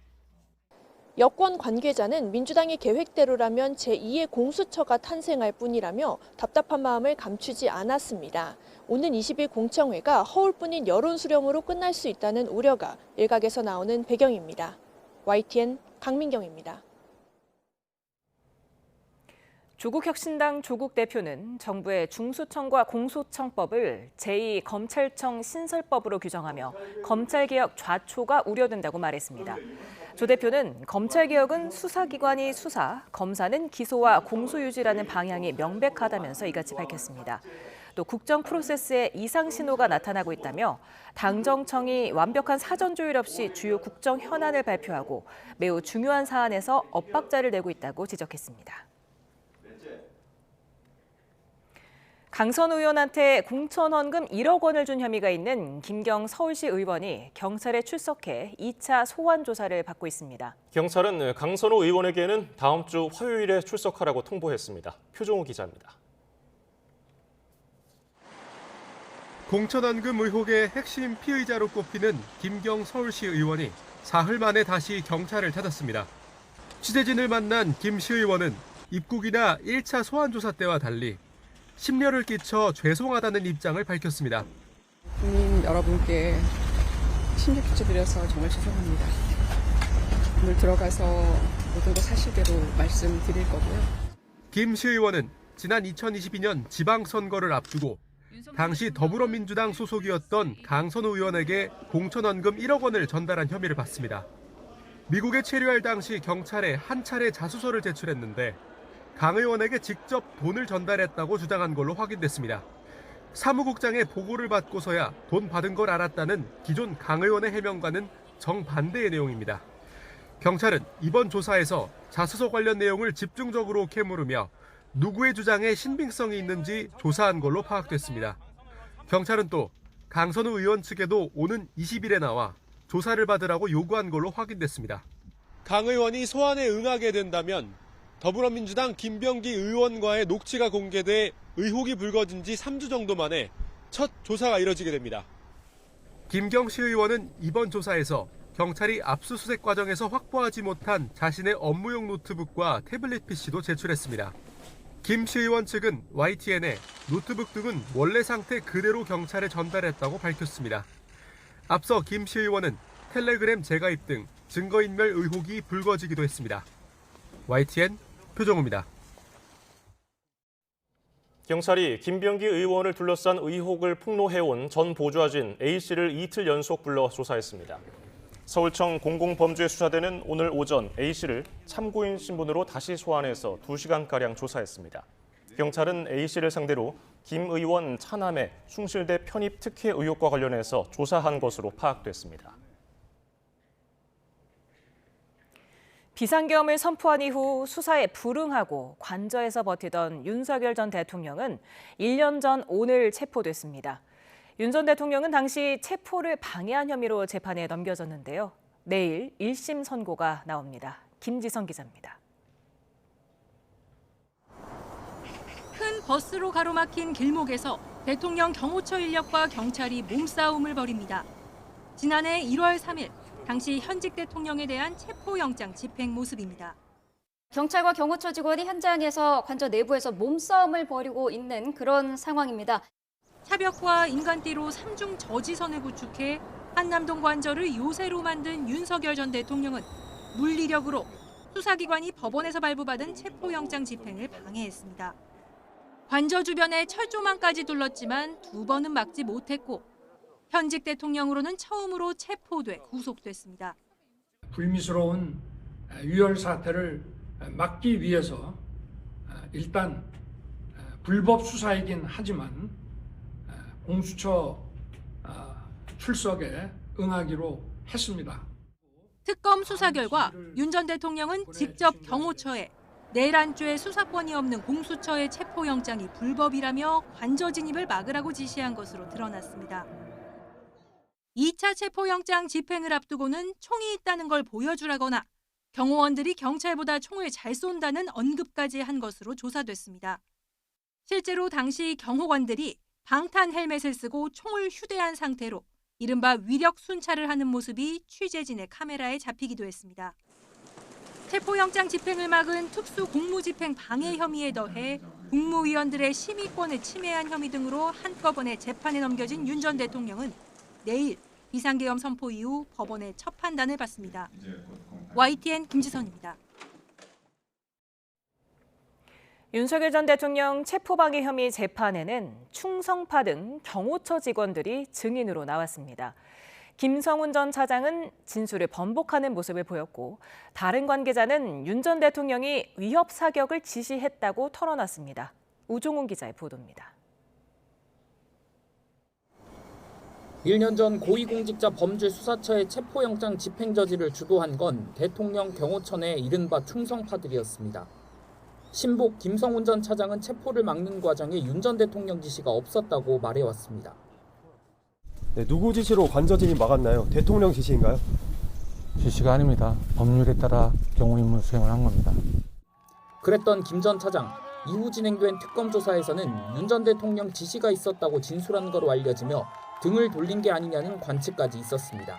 여권 관계자는 민주당의 계획대로라면 제2의 공수처가 탄생할 뿐이라며 답답한 마음을 감추지 않았습니다. 오는 20일 공청회가 허울뿐인 여론 수렴으로 끝날 수 있다는 우려가 일각에서 나오는 배경입니다. YTN 강민경입니다. 조국혁신당 조국 대표는 정부의 중수청과 공소청법을 제2검찰청 신설법으로 규정하며 검찰개혁 좌초가 우려된다고 말했습니다. 조 대표는 검찰개혁은 수사기관이 수사, 검사는 기소와 공소유지라는 방향이 명백하다면서 이같이 밝혔습니다. 또 국정 프로세스에 이상 신호가 나타나고 있다며 당정청이 완벽한 사전 조율 없이 주요 국정 현안을 발표하고 매우 중요한 사안에서 엇박자를 내고 있다고 지적했습니다. 강선우 의원한테 공천헌금 1억 원을 준 혐의가 있는 김경 서울시 의원이 경찰에 출석해 2차 소환 조사를 받고 있습니다. 경찰은 강선우 의원에게는 다음 주 화요일에 출석하라고 통보했습니다. 표종우 기자입니다. 공천헌금 의혹의 핵심 피의자로 꼽히는 김경 서울시 의원이 사흘 만에 다시 경찰을 찾았습니다. 취재진을 만난 김 시 의원은 입국이나 1차 소환조사 때와 달리 심려를 끼쳐 죄송하다는 입장을 밝혔습니다. 국민 여러분께 심려 끼쳐드려서 정말 죄송합니다. 오늘 들어가서 모든 것 사실대로 말씀드릴 거고요. 김 시 의원은 지난 2022년 지방선거를 앞두고 당시 더불어민주당 소속이었던 강선우 의원에게 공천헌금 1억 원을 전달한 혐의를 받습니다. 미국에 체류할 당시 경찰에 한 차례 자수서를 제출했는데 강 의원에게 직접 돈을 전달했다고 주장한 걸로 확인됐습니다. 사무국장의 보고를 받고서야 돈 받은 걸 알았다는 기존 강 의원의 해명과는 정반대의 내용입니다. 경찰은 이번 조사에서 자수서 관련 내용을 집중적으로 캐물으며 누구의 주장에 신빙성이 있는지 조사한 걸로 파악됐습니다. 경찰은 또 강선우 의원 측에도 오는 20일에 나와 조사를 받으라고 요구한 걸로 확인됐습니다. 강 의원이 소환에 응하게 된다면 더불어민주당 김병기 의원과의 녹취가 공개돼 의혹이 불거진 지 3주 정도 만에 첫 조사가 이뤄지게 됩니다. 김경시 의원은 이번 조사에서 경찰이 압수수색 과정에서 확보하지 못한 자신의 업무용 노트북과 태블릿 PC도 제출했습니다. 김 시 의원 측은 YTN에 노트북 등은 원래 상태 그대로 경찰에 전달했다고 밝혔습니다. 앞서 김 시 의원은 텔레그램 재가입 등 증거인멸 의혹이 불거지기도 했습니다. YTN 표정우입니다. 경찰이 김병기 의원을 둘러싼 의혹을 폭로해온 전 보좌진 A씨를 이틀 연속 불러 조사했습니다. 서울청 공공범죄수사대는 오늘 오전 A씨를 참고인 신분으로 다시 소환해서 2시간가량 조사했습니다. 경찰은 A씨를 상대로 김 의원 차남의 숭실대 편입 특혜 의혹과 관련해서 조사한 것으로 파악됐습니다. 비상계엄을 선포한 이후 수사에 불응하고 관저에서 버티던 윤석열 전 대통령은 1년 전 오늘 체포됐습니다. 윤 전 대통령은 당시 체포를 방해한 혐의로 재판에 넘겨졌는데요. 내일 1심 선고가 나옵니다. 김지성 기자입니다. 큰 버스로 가로막힌 길목에서 대통령 경호처 인력과 경찰이 몸싸움을 벌입니다. 지난해 1월 3일 당시 현직 대통령에 대한 체포영장 집행 모습입니다. 경찰과 경호처 직원이 현장에서 관저 내부에서 몸싸움을 벌이고 있는 그런 상황입니다. 차벽과 인간띠로 3중 저지선을 구축해 한남동 관저를 요새로 만든 윤석열 전 대통령은 물리력으로 수사기관이 법원에서 발부받은 체포영장 집행을 방해했습니다. 관저 주변에 철조망까지 둘렀지만 2번은 막지 못했고 현직 대통령으로는 처음으로 체포돼 구속됐습니다. 불미스러운 유혈 사태를 막기 위해서 일단 불법 수사이긴 하지만 공수처 출석에 응하기로 했습니다. 특검 수사 결과 윤 전 대통령은 직접 경호처에 내란죄 수사권이 없는 공수처의 체포영장이 불법이라며 관저 진입을 막으라고 지시한 것으로 드러났습니다. 2차 체포영장 집행을 앞두고는 총이 있다는 걸 보여주라거나 경호원들이 경찰보다 총을 잘 쏜다는 언급까지 한 것으로 조사됐습니다. 실제로 당시 경호관들이 방탄 헬멧을 쓰고 총을 휴대한 상태로 이른바 위력 순찰을 하는 모습이 취재진의 카메라에 잡히기도 했습니다. 체포영장 집행을 막은 특수 공무집행 방해 혐의에 더해 국무위원들의 심의권을 침해한 혐의 등으로 한꺼번에 재판에 넘겨진 윤 전 대통령은 내일 비상계엄 선포 이후 법원의 첫 판단을 받습니다. YTN 김지선입니다. 윤석열 전 대통령 체포방해 혐의 재판에는 충성파 등 경호처 직원들이 증인으로 나왔습니다. 김성훈 전 차장은 진술을 번복하는 모습을 보였고 다른 관계자는 윤 전 대통령이 위협 사격을 지시했다고 털어놨습니다. 우종훈 기자의 보도입니다. 1년 전 고위공직자범죄수사처의 체포영장 집행 저지를 주도한 건 대통령 경호처 내 이른바 충성파들이었습니다. 신복 김성훈 전 차장은 체포를 막는 과정에 윤 전 대통령 지시가 없었다고 말해왔습니다. 네, 누구 지시로 관저 진입 막았나요? 대통령 지시인가요? 지시가 아닙니다. 법률에 따라 경호 임무 수행을 한 겁니다. 그랬던 김 전 차장, 이후 진행된 특검 조사에서는 윤 전 대통령 지시가 있었다고 진술한 거로 알려지며 등을 돌린 게 아니냐는 관측까지 있었습니다.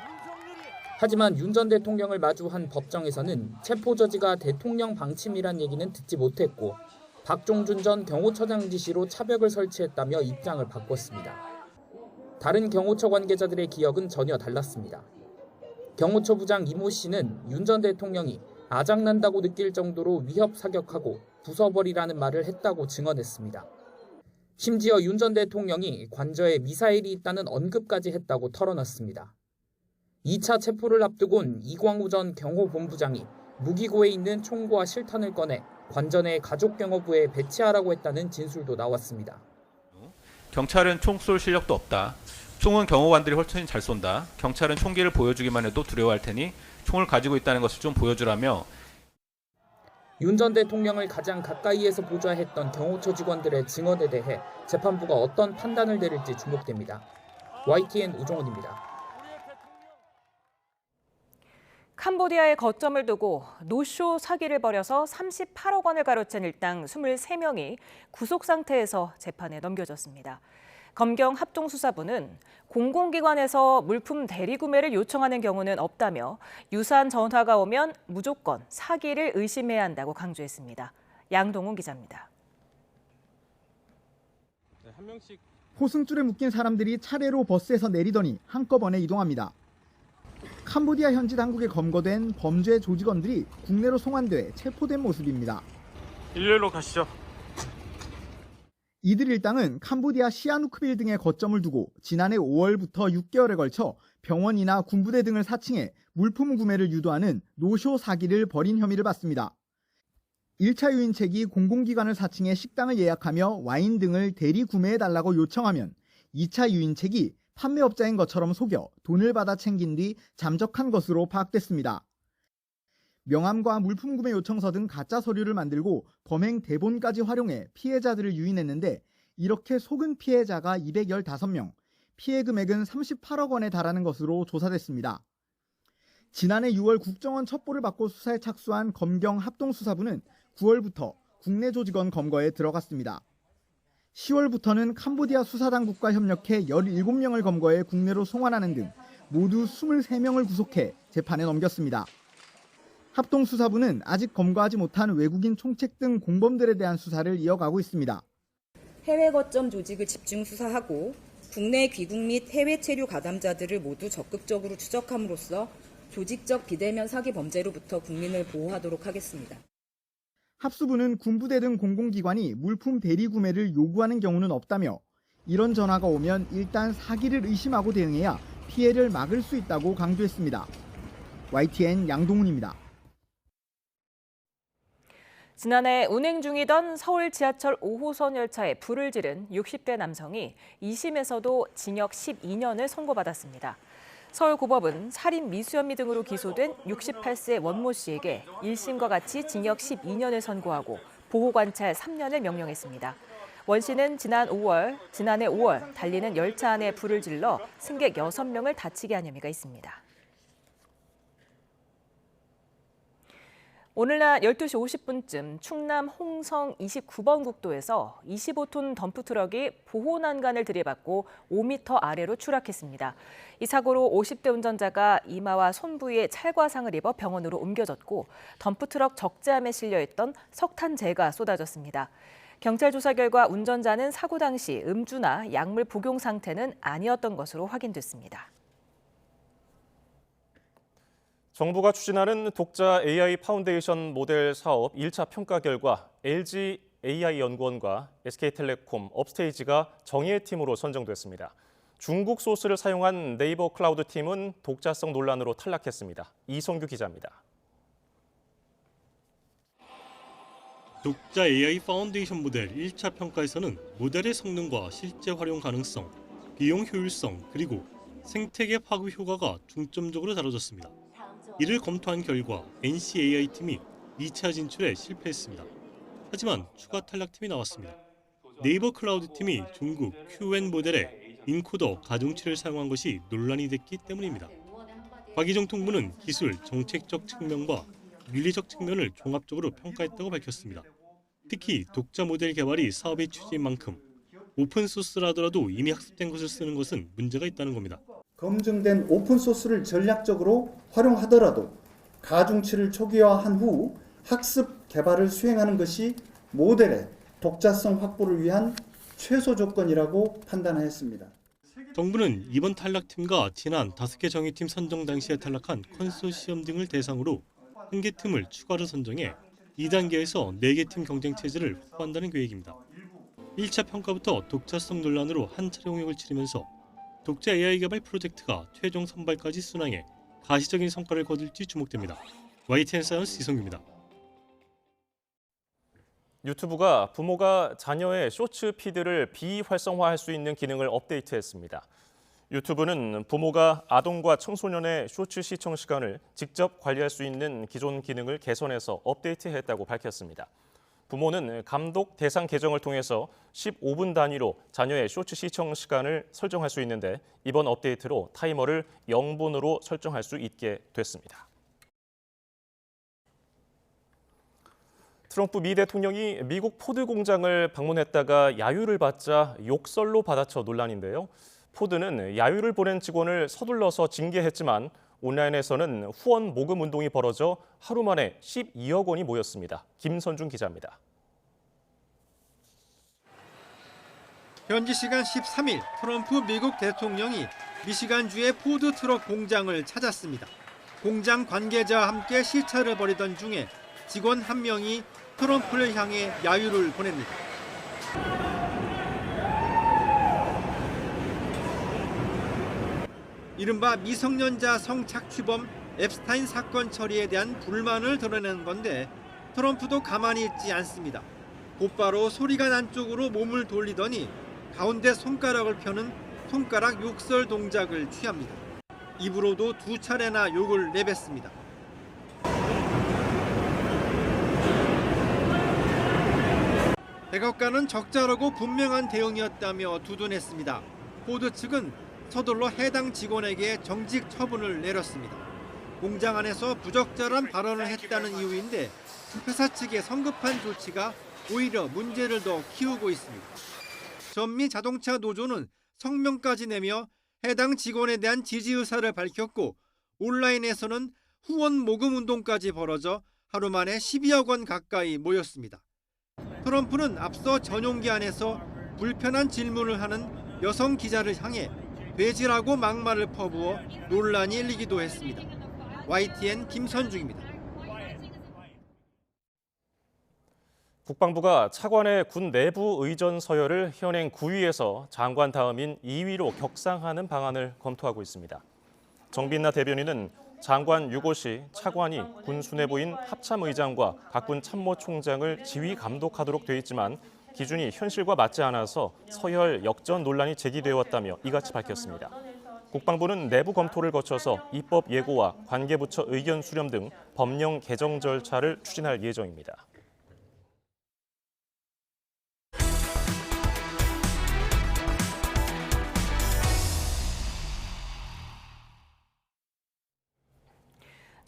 하지만 윤 전 대통령을 마주한 법정에서는 체포 저지가 대통령 방침이란 얘기는 듣지 못했고 박종준 전 경호처장 지시로 차벽을 설치했다며 입장을 바꿨습니다. 다른 경호처 관계자들의 기억은 전혀 달랐습니다. 경호처 부장 이모 씨는 윤 전 대통령이 아작난다고 느낄 정도로 위협 사격하고 부숴버리라는 말을 했다고 증언했습니다. 심지어 윤 전 대통령이 관저에 미사일이 있다는 언급까지 했다고 털어놨습니다. 2차 체포를 앞두곤 이광우 전 경호본부장이 무기고에 있는 총과 실탄을 꺼내 관저 내 가족경호부에 배치하라고 했다는 진술도 나왔습니다. 경찰은 총 쏠 실력도 없다. 총은 경호관들이 훨씬 잘 쏜다. 경찰은 총기를 보여주기만 해도 두려워할 테니 총을 가지고 있다는 것을 좀 보여주라며 윤 전 대통령을 가장 가까이에서 보좌했던 경호처 직원들의 증언에 대해 재판부가 어떤 판단을 내릴지 주목됩니다. YTN 우종훈입니다. 캄보디아에 거점을 두고 노쇼 사기를 벌여서 38억 원을 가로챈 일당 23명이 구속 상태에서 재판에 넘겨졌습니다. 검경 합동수사부는 공공기관에서 물품 대리구매를 요청하는 경우는 없다며 유사한 전화가 오면 무조건 사기를 의심해야 한다고 강조했습니다. 양동훈 기자입니다. 호승줄에 묶인 사람들이 차례로 버스에서 내리더니 한꺼번에 이동합니다. 캄보디아 현지 당국에 검거된 범죄 조직원들이 국내로 송환돼 체포된 모습입니다. 일렬로 가시죠. 이들 일당은 캄보디아 시아누크빌 등에 거점을 두고 지난해 5월부터 6개월에 걸쳐 병원이나 군부대 등을 사칭해 물품 구매를 유도하는 노쇼 사기를 벌인 혐의를 받습니다. 1차 유인책이 공공기관을 사칭해 식당을 예약하며 와인 등을 대리 구매해달라고 요청하면 2차 유인책이 판매업자인 것처럼 속여 돈을 받아 챙긴 뒤 잠적한 것으로 파악됐습니다. 명함과 물품 구매 요청서 등 가짜 서류를 만들고 범행 대본까지 활용해 피해자들을 유인했는데 이렇게 속은 피해자가 215명, 피해 금액은 38억 원에 달하는 것으로 조사됐습니다. 지난해 6월 국정원 첩보를 받고 수사에 착수한 검경 합동수사부는 9월부터 국내 조직원 검거에 들어갔습니다. 10월부터는 캄보디아 수사당국과 협력해 17명을 검거해 국내로 송환하는 등 모두 23명을 구속해 재판에 넘겼습니다. 합동수사부는 아직 검거하지 못한 외국인 총책 등 공범들에 대한 수사를 이어가고 있습니다. 해외 거점 조직을 집중 수사하고 국내 귀국 및 해외 체류 가담자들을 모두 적극적으로 추적함으로써 조직적 비대면 사기 범죄로부터 국민을 보호하도록 하겠습니다. 합수부는 군부대 등 공공기관이 물품 대리 구매를 요구하는 경우는 없다며 이런 전화가 오면 일단 사기를 의심하고 대응해야 피해를 막을 수 있다고 강조했습니다. YTN 양동훈입니다. 지난해 운행 중이던 서울 지하철 5호선 열차에 불을 지른 60대 남성이 2심에서도 징역 12년을 선고받았습니다. 서울고법은 살인 미수혐의 등으로 기소된 68세 원모 씨에게 1심과 같이 징역 12년을 선고하고 보호관찰 3년을 명령했습니다. 원 씨는 지난해 5월 달리는 열차 안에 불을 질러 승객 6명을 다치게 한 혐의가 있습니다. 오늘 낮 12시 50분쯤 충남 홍성 29번 국도에서 25톤 덤프트럭이 보호 난간을 들이받고 5m 아래로 추락했습니다. 이 사고로 50대 운전자가 이마와 손 부위에 찰과상을 입어 병원으로 옮겨졌고 덤프트럭 적재함에 실려있던 석탄재가 쏟아졌습니다. 경찰 조사 결과 운전자는 사고 당시 음주나 약물 복용 상태는 아니었던 것으로 확인됐습니다. 정부가 추진하는 독자 AI 파운데이션 모델 사업 1차 평가 결과 LG AI 연구원과 SK텔레콤, 업스테이지가 정예 팀으로 선정됐습니다. 중국 소스를 사용한 네이버 클라우드 팀은 독자성 논란으로 탈락했습니다. 이성규 기자입니다. 독자 AI 파운데이션 모델 1차 평가에서는 모델의 성능과 실제 활용 가능성, 비용 효율성, 그리고 생태계 파괴 효과가 중점적으로 다뤄졌습니다. 이를 검토한 결과 NC AI 팀이 2차 진출에 실패했습니다. 하지만 추가 탈락팀이 나왔습니다. 네이버 클라우드 팀이 중국 QN 모델의 인코더 가중치를 사용한 것이 논란이 됐기 때문입니다. 박희정 통부는 기술, 정책적 측면과 윤리적 측면을 종합적으로 평가했다고 밝혔습니다. 특히 독자 모델 개발이 사업의 취지인 만큼 오픈소스라더라도 이미 학습된 것을 쓰는 것은 문제가 있다는 겁니다. 검증된 오픈소스를 전략적으로 활용하더라도 가중치를 초기화한 후 학습 개발을 수행하는 것이 모델의 독자성 확보를 위한 최소 조건이라고 판단하였습니다. 정부는 이번 탈락팀과 지난 5개 정의팀 선정 당시에 탈락한 컨소시엄 등을 대상으로 1개 팀을 추가로 선정해 2단계에서 4개 팀 경쟁 체제를 확보한다는 계획입니다. 1차 평가부터 독자성 논란으로 한 차례 홍역을 치르면서 독자 AI 개발 프로젝트가 최종 선발까지 순항해 가시적인 성과를 거둘지 주목됩니다. YTN 사이언스 이성규입니다. 유튜브가 부모가 자녀의 쇼츠 피드를 비활성화할 수 있는 기능을 업데이트했습니다. 유튜브는 부모가 아동과 청소년의 쇼츠 시청 시간을 직접 관리할 수 있는 기존 기능을 개선해서 업데이트했다고 밝혔습니다. 부모는 감독 대상 계정을 통해서 15분 단위로 자녀의 쇼츠 시청 시간을 설정할 수 있는데 이번 업데이트로 타이머를 0분으로 설정할 수 있게 됐습니다. 트럼프 미 대통령이 미국 포드 공장을 방문했다가 야유를 받자 욕설로 받아쳐 논란인데요. 포드는 야유를 보낸 직원을 서둘러서 징계했지만 온라인에서는 후원 모금 운동이 벌어져 하루 만에 12억 원이 모였습니다. 김선중 기자입니다. 현지 시간 13일 트럼프 미국 대통령이 미시간주의 포드 트럭 공장을 찾았습니다. 공장 관계자와 함께 시찰을 벌이던 중에 직원 한 명이 트럼프를 향해 야유를 보냅니다. 이른바 미성년자 성착취범 앱스타인 사건 처리에 대한 불만을 드러내는 건데 트럼프도 가만히 있지 않습니다. 곧바로 소리가 난 쪽으로 몸을 돌리더니 가운데 손가락을 펴는 손가락 욕설 동작을 취합니다. 입으로도 2차례나 욕을 내뱉습니다. 백악관은 적절하고 분명한 대응이었다며 두둔했습니다. 포드 측은 서둘러 해당 직원에게 정직 처분을 내렸습니다. 공장 안에서 부적절한 발언을 했다는 이유인데 회사 측의 성급한 조치가 오히려 문제를 더 키우고 있습니다. 전미 자동차 노조는 성명까지 내며 해당 직원에 대한 지지 의사를 밝혔고 온라인에서는 후원 모금 운동까지 벌어져 하루 만에 12억 원 가까이 모였습니다. 트럼프는 앞서 전용기 안에서 불편한 질문을 하는 여성 기자를 향해 돼지라고 막말을 퍼부어 논란이 일리기도 했습니다. YTN 김선중입니다. 국방부가 차관의 군 내부 의전 서열을 현행 9위에서 장관 다음인 2위로 격상하는 방안을 검토하고 있습니다. 정빈나 대변인은 장관 유고 시 차관이 군 수뇌부인 합참의장과 각군 참모총장을 지휘 감독하도록 돼 있지만 기준이 현실과 맞지 않아서 서열 역전 논란이 제기되었다며 이같이 밝혔습니다. 국방부는 내부 검토를 거쳐서 입법 예고와 관계부처 의견 수렴 등 법령 개정 절차를 추진할 예정입니다.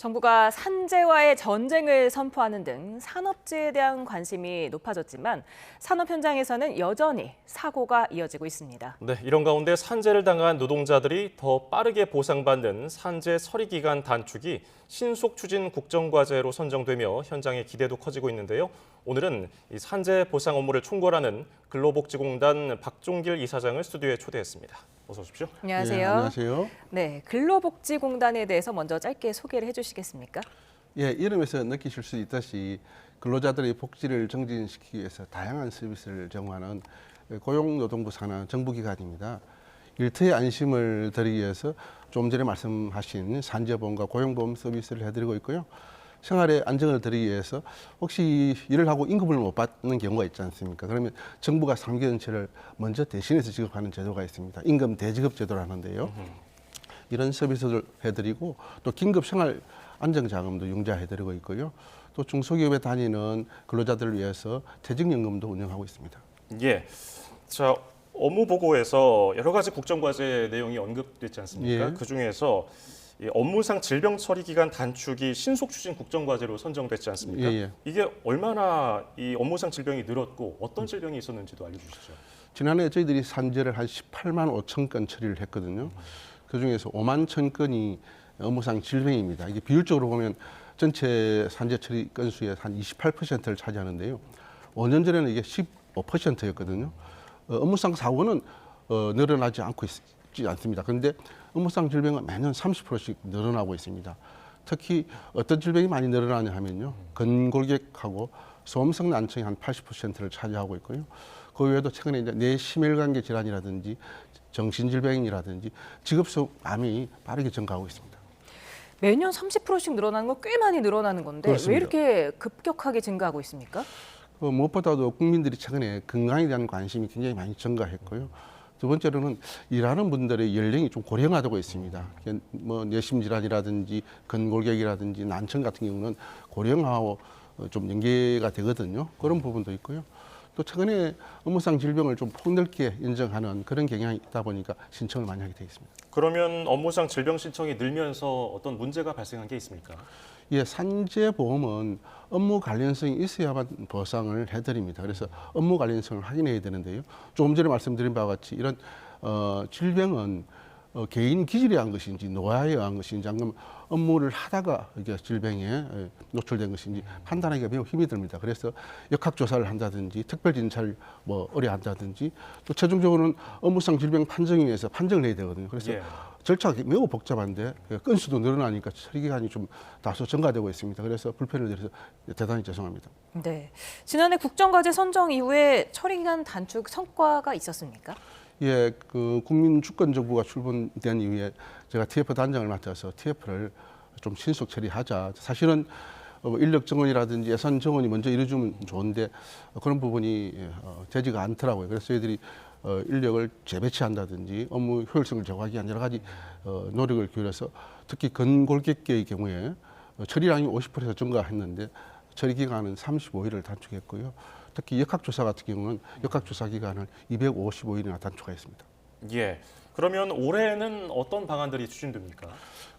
정부가 산재와의 전쟁을 선포하는 등 산업재해에 대한 관심이 높아졌지만 산업 현장에서는 여전히 사고가 이어지고 있습니다. 네, 이런 가운데 산재를 당한 노동자들이 더 빠르게 보상받는 산재 처리 기간 단축이 신속 추진 국정과제로 선정되며 현장의 기대도 커지고 있는데요. 오늘은 이 산재 보상 업무를 총괄하는 근로복지공단 박종길 이사장을 스튜디오에 초대했습니다. 어서 오십시오. 안녕하세요. 네, 안녕하세요. 네, 근로복지공단에 대해서 먼저 짧게 소개를 해주시겠습니까? 예, 이름에서 느끼실 수 있듯이 근로자들의 복지를 증진시키기 위해서 다양한 서비스를 제공하는 고용노동부 산하 정부기관입니다. 일터의 안심을 드리기 위해서 좀 전에 말씀하신 산재보험과 고용보험 서비스를 해드리고 있고요. 생활의 안정을 드리기 위해서 혹시 일을 하고 임금을 못 받는 경우가 있지 않습니까? 그러면 정부가 3개월치를 먼저 대신해서 지급하는 제도가 있습니다. 임금 대지급 제도라는데요. 이런 서비스를 해드리고 또 긴급 생활 안정자금도 융자해드리고 있고요. 또 중소기업에 다니는 근로자들을 위해서 퇴직연금도 운영하고 있습니다. 예. 자, 업무 보고에서 여러 가지 국정과제 내용이 언급됐지 않습니까? 예. 그 중에서 이 업무상 질병 처리 기간 단축이 신속 추진 국정과제로 선정됐지 않습니까? 예. 이게 얼마나 이 업무상 질병이 늘었고 어떤 질병이 있었는지도 알려주시죠. 지난해 저희들이 산재를 한 18만 5천 건 처리를 했거든요. 그 중에서 5만 천 건이 업무상 질병입니다. 이게 비율적으로 보면 전체 산재 처리 건수의 한 28%를 차지하는데요. 5년 전에는 이게 15%였거든요. 업무상 사고는 늘어나지 않고 있지 않습니다. 그런데 업무상 질병은 매년 30%씩 늘어나고 있습니다. 특히 어떤 질병이 많이 늘어나냐 하면요. 근골격하고 소음성 난청이 한 80%를 차지하고 있고요. 그 외에도 최근에 이제 뇌심혈관계 질환이라든지 정신질병이라든지 직업성암이 빠르게 증가하고 있습니다. 매년 30%씩 늘어나는 건 꽤 많이 늘어나는 건데 그렇습니다. 왜 이렇게 급격하게 증가하고 있습니까? 무엇보다도 국민들이 최근에 건강에 대한 관심이 굉장히 많이 증가했고요. 두 번째로는 일하는 분들의 연령이 좀 고령화되고 있습니다. 뭐 뇌심질환이라든지 근골격이라든지 난청 같은 경우는 고령화하고 좀 연계가 되거든요. 그런 부분도 있고요. 또 최근에 업무상 질병을 좀 폭넓게 인정하는 그런 경향이 있다 보니까 신청을 많이 하게 되어 있습니다. 그러면 업무상 질병 신청이 늘면서 어떤 문제가 발생한 게 있습니까? 예, 산재보험은 업무 관련성이 있어야만 보상을 해드립니다. 그래서 업무 관련성을 확인해야 되는데요. 조금 전에 말씀드린 바와 같이 이런 질병은 개인 기질에 의한 것인지 노화에 의한 것인지 아니면 업무를 하다가 이게 질병에 노출된 것인지 판단하기가 매우 힘이 듭니다. 그래서 역학조사를 한다든지 특별진찰을 오래 한다든지 또 최종적으로는 업무상 질병 판정위에서 판정을 해야 되거든요. 그래서 절차가 매우 복잡한데 건수도 늘어나니까 처리 기간이 좀 다소 증가되고 있습니다. 그래서 불편을 드려서 대단히 죄송합니다. 네, 지난해 국정과제 선정 이후에 처리 기간 단축 성과가 있었습니까? 예, 그 국민주권정부가 출범된 이후에 제가 TF 단장을 맡아서 TF를 좀 신속 처리하자. 사실은 인력 정원이라든지 예산 정원이 먼저 이루어지면 좋은데 그런 부분이 되지가 않더라고요. 그래서 저희들이 인력을 재배치한다든지 업무 효율성을 제고하기 위한 여러 가지 노력을 기울여서 특히 근골격계의 경우에 처리량이 50% 증가했는데 처리 기간은 35일을 단축했고요. 특히 역학조사 같은 경우는 역학조사 기간을 255일이나 단축했습니다. 예. 그러면 올해는 어떤 방안들이 추진됩니까?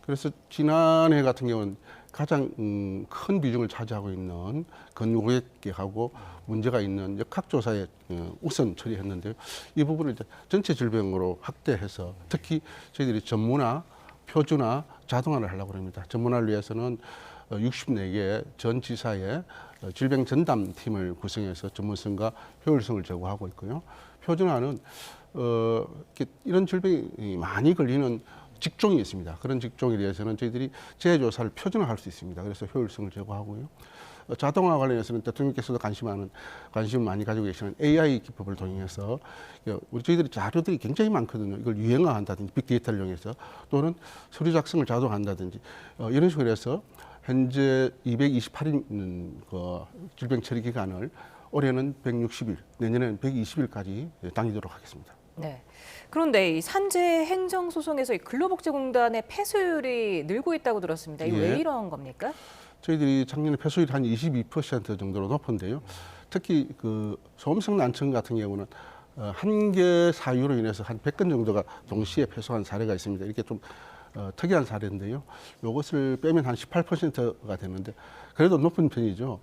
그래서 지난해 같은 경우는 가장 큰 비중을 차지하고 있는 근골격계하고 문제가 있는 역학조사에 우선 처리했는데요. 이 부분을 이제 전체 질병으로 확대해서 특히 저희들이 전문화, 표준화, 자동화를 하려고 합니다. 전문화를 위해서는 64개 전 지사의 질병 전담팀을 구성해서 전문성과 효율성을 제고하고 있고요. 표준화는 이런 질병이 많이 걸리는 직종이 있습니다. 그런 직종에 대해서는 저희들이 재조사를 표준화할 수 있습니다. 그래서 효율성을 제고하고요. 자동화 관련해서는 대통령께서도 관심을 많이 가지고 계시는 AI 기법을 통해서 우리 저희들이 자료들이 굉장히 많거든요. 이걸 유형화한다든지 빅데이터를 이용해서 또는 서류 작성을 자동화한다든지 이런 식으로 해서 현재 228인 질병 처리 기간을 올해는 160일, 내년에는 120일까지 당기도록 하겠습니다. 네. 그런데 이 산재 행정 소송에서 이 근로복지공단의 패소율이 늘고 있다고 들었습니다. 이게 왜 이런 겁니까? 저희들이 작년에 패소율이 한 22% 정도로 높은데요. 특히 그 소음성 난청 같은 경우는 한 개 사유로 인해서 한 100건 정도가 동시에 패소한 사례가 있습니다. 이렇게 좀 특이한 사례인데요. 이것을 빼면 한 18%가 되는데 그래도 높은 편이죠.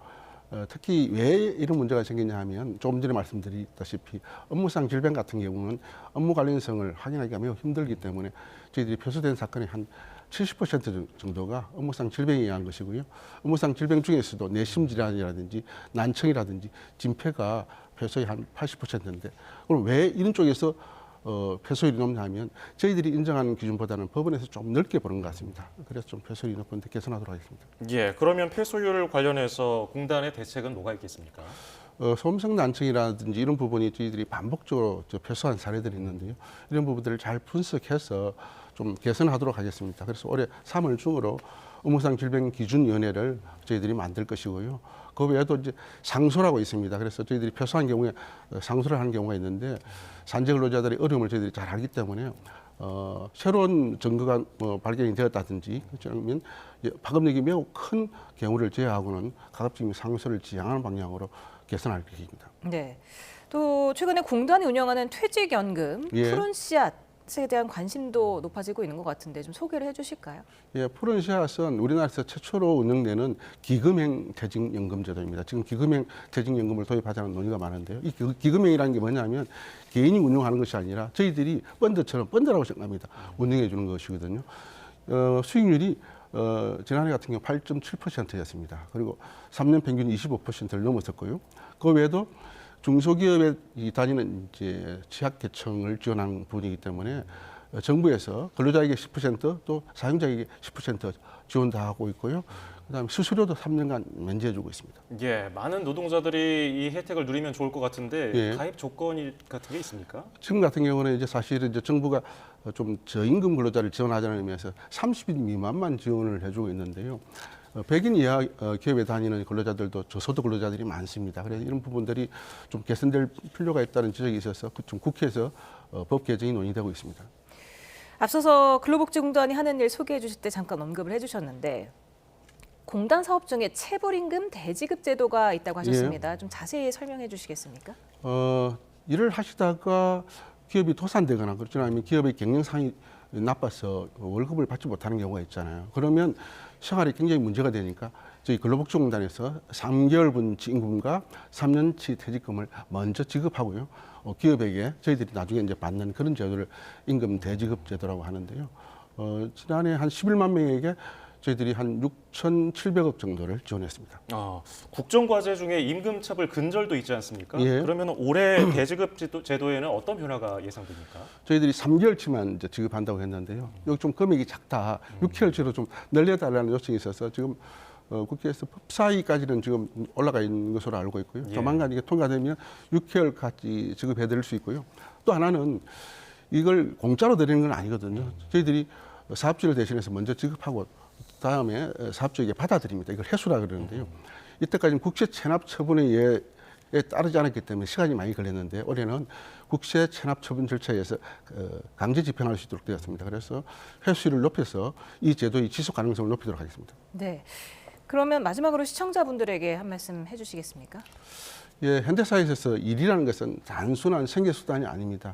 특히 왜 이런 문제가 생기냐 하면 조금 전에 말씀드렸다시피 업무상 질병 같은 경우는 업무 관련성을 확인하기가 매우 힘들기 때문에 저희들이 패소된 사건의 한 70% 정도가 업무상 질병에 의한 것이고요. 업무상 질병 중에서도 뇌심질환이라든지 난청이라든지 진폐가 패소의 한 80%인데 그럼 왜 이런 쪽에서 패소율이 높냐 하면 저희들이 인정하는 기준보다는 법원에서 좀 넓게 보는 것 같습니다. 그래서 좀 패소율이 높은데 개선하도록 하겠습니다. 예, 그러면 패소율 관련해서 공단의 대책은 뭐가 있겠습니까? 소음성 난청이라든지 이런 부분이 저희들이 반복적으로 패소한 사례들이 있는데요. 이런 부분들을 잘 분석해서 좀 개선하도록 하겠습니다. 그래서 올해 3월 중으로 업무상 질병 기준위원회를 저희들이 만들 것이고요. 그 외에도 이제 상소라고 있습니다. 그래서 저희들이 패소한 경우에 상소를 하는 경우가 있는데 산재 근로자들의 어려움을 저희들이 잘 알기 때문에 새로운 증거가 발견이 되었다든지 그렇다면 파급력이 매우 큰 경우를 제외하고는 가급적 상수를 지향하는 방향으로 개선할 계획입니다. 네. 또 최근에 공단이 운영하는 퇴직연금 예. 푸른 씨앗에 대한 관심도 높아지고 있는 것 같은데 좀 소개를 해주실까요? 예, 푸른 씨앗은 우리나라에서 최초로 운영되는 기금형 퇴직연금 제도입니다. 지금 기금형 퇴직연금을 도입하자는 논의가 많은데요. 이 기금형이라는 게 뭐냐면 개인이 운영하는 것이 아니라 저희들이 펀드라고 생각합니다. 운영해 주는 것이거든요. 수익률이 지난해 같은 경우 8.7%였습니다. 그리고 3년 평균 25%를 넘었었고요. 그 외에도 중소기업에 다니는 이제 취약계층을 지원하는 부분이기 때문에 정부에서 근로자에게 10% 또 사용자에게 10% 지원 다 하고 있고요. 그다음에 수수료도 3년간 면제해주고 있습니다. 예, 많은 노동자들이 이 혜택을 누리면 좋을 것 같은데 예. 가입 조건이 같은 게 있습니까? 지금 같은 경우는 이제 사실은 이제 정부가 좀 저임금 근로자를 지원하자는 의미에서 30인 미만만 지원을 해주고 있는데요. 100인 이하 기업에 다니는 근로자들도 저소득 근로자들이 많습니다. 그래서 이런 부분들이 좀 개선될 필요가 있다는 지적이 있어서 좀 국회에서 법 개정이 논의되고 있습니다. 앞서서 근로복지공단이 하는 일 소개해 주실 때 잠깐 언급을 해주셨는데 공단 사업 중에 체불임금 대지급 제도가 있다고 하셨습니다. 좀 자세히 설명해 주시겠습니까? 일을 하시다가 기업이 도산되거나 그렇지 않으면 기업의 경영상이 나빠서 월급을 받지 못하는 경우가 있잖아요. 그러면 생활이 굉장히 문제가 되니까 저희 근로복지공단에서 3개월분치 임금과 3년치 퇴직금을 먼저 지급하고요. 기업에게 저희들이 나중에 이제 받는 그런 제도를 임금 대지급 제도라고 하는데요. 지난해 한 11만 명에게 저희들이 한 6,700억 정도를 지원했습니다. 국정과제 중에 임금차별 근절도 있지 않습니까? 예. 그러면 올해 대지급 제도에는 어떤 변화가 예상됩니까? 저희들이 3개월치만 이제 지급한다고 했는데요. 여기 좀 금액이 작다. 6개월치로 좀 늘려달라는 요청이 있어서 지금 국회에서 법사위까지는 지금 올라가 있는 것으로 알고 있고요. 예. 조만간 이게 통과되면 6개월까지 지급해드릴 수 있고요. 또 하나는 이걸 공짜로 드리는 건 아니거든요. 저희들이 사업주를 대신해서 먼저 지급하고 다음에 사업주에게 받아들입니다. 이걸 회수라 그러는데요. 이때까지는 국세 체납 처분에 따르지 않았기 때문에 시간이 많이 걸렸는데 올해는 국세 체납 처분 절차에 의해서 강제 집행할 수 있도록 되었습니다. 그래서 회수율을 높여서 이 제도의 지속 가능성을 높이도록 하겠습니다. 네. 그러면 마지막으로 시청자분들에게 한 말씀 해주시겠습니까? 예, 현대사회에 있어서 일이라는 것은 단순한 생계 수단이 아닙니다.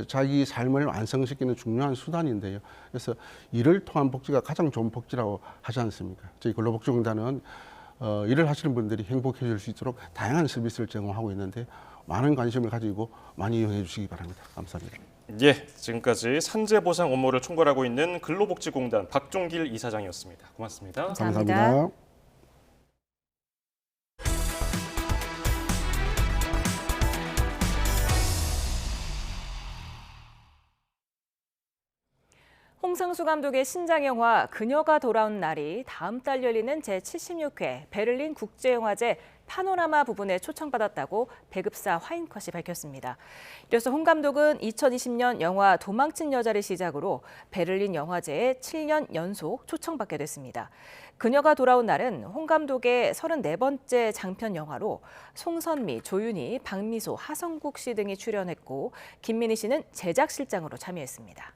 자기 삶을 완성시키는 중요한 수단인데요. 그래서 일을 통한 복지가 가장 좋은 복지라고 하지 않습니까? 저희 근로복지공단은 일을 하시는 분들이 행복해질 수 있도록 다양한 서비스를 제공하고 있는데 많은 관심을 가지고 많이 이용해 주시기 바랍니다. 감사합니다. 예, 지금까지 산재 보상 업무를 총괄하고 있는 근로복지공단 박종길 이사장이었습니다. 고맙습니다. 감사합니다. 홍상수 감독의 신작 영화 그녀가 돌아온 날이 다음 달 열리는 제76회 베를린 국제영화제 파노라마 부분에 초청받았다고 배급사 화인컷이 밝혔습니다. 이로써 홍 감독은 2020년 영화 도망친 여자를 시작으로 베를린 영화제에 7년 연속 초청받게 됐습니다. 그녀가 돌아온 날은 홍 감독의 34번째 장편 영화로 송선미, 조윤희, 박미소, 하성국 씨 등이 출연했고 김민희 씨는 제작실장으로 참여했습니다.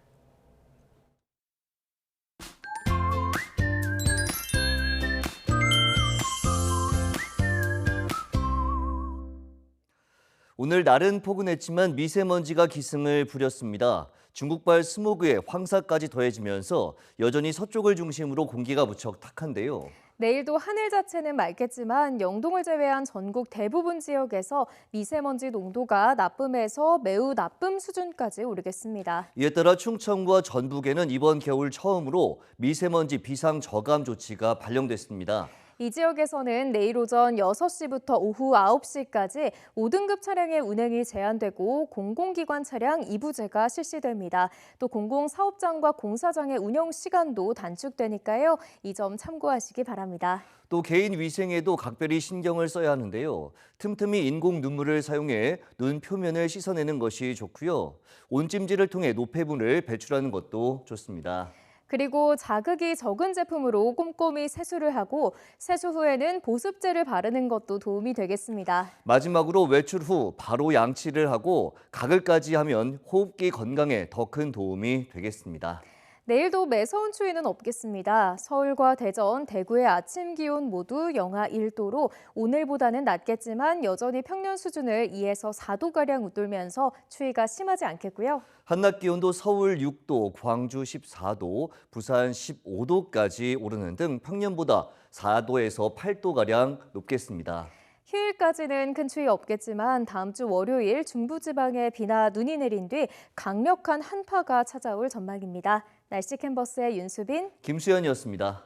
오늘 날은 포근했지만 미세먼지가 기승을 부렸습니다. 중국발 스모그에 황사까지 더해지면서 여전히 서쪽을 중심으로 공기가 무척 탁한데요. 내일도 하늘 자체는 맑겠지만 영동을 제외한 전국 대부분 지역에서 미세먼지 농도가 나쁨에서 매우 나쁨 수준까지 오르겠습니다. 이에 따라 충청과 전북에는 이번 겨울 처음으로 미세먼지 비상 저감 조치가 발령됐습니다. 이 지역에서는 내일 오전 6시부터 오후 9시까지 5등급 차량의 운행이 제한되고 공공기관 차량 2부제가 실시됩니다. 또 공공사업장과 공사장의 운영 시간도 단축되니까요. 이 점 참고하시기 바랍니다. 또 개인 위생에도 각별히 신경을 써야 하는데요. 틈틈이 인공 눈물을 사용해 눈 표면을 씻어내는 것이 좋고요. 온찜질을 통해 노폐분을 배출하는 것도 좋습니다. 그리고 자극이 적은 제품으로 꼼꼼히 세수를 하고 세수 후에는 보습제를 바르는 것도 도움이 되겠습니다. 마지막으로 외출 후 바로 양치를 하고 가글까지 하면 호흡기 건강에 더 큰 도움이 되겠습니다. 내일도 매서운 추위는 없겠습니다. 서울과 대전, 대구의 아침 기온 모두 영하 1도로 오늘보다는 낮겠지만 여전히 평년 수준을 2에서 4도가량 웃돌면서 추위가 심하지 않겠고요. 한낮 기온도 서울 6도, 광주 14도, 부산 15도까지 오르는 등 평년보다 4도에서 8도가량 높겠습니다. 휴일까지는 큰 추위 없겠지만 다음 주 월요일 중부지방에 비나 눈이 내린 뒤 강력한 한파가 찾아올 전망입니다. 날씨 캔버스의 윤수빈, 김수현이었습니다.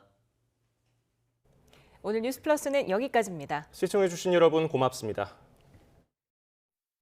오늘 뉴스 플러스는 여기까지입니다. 시청해주신 여러분 고맙습니다.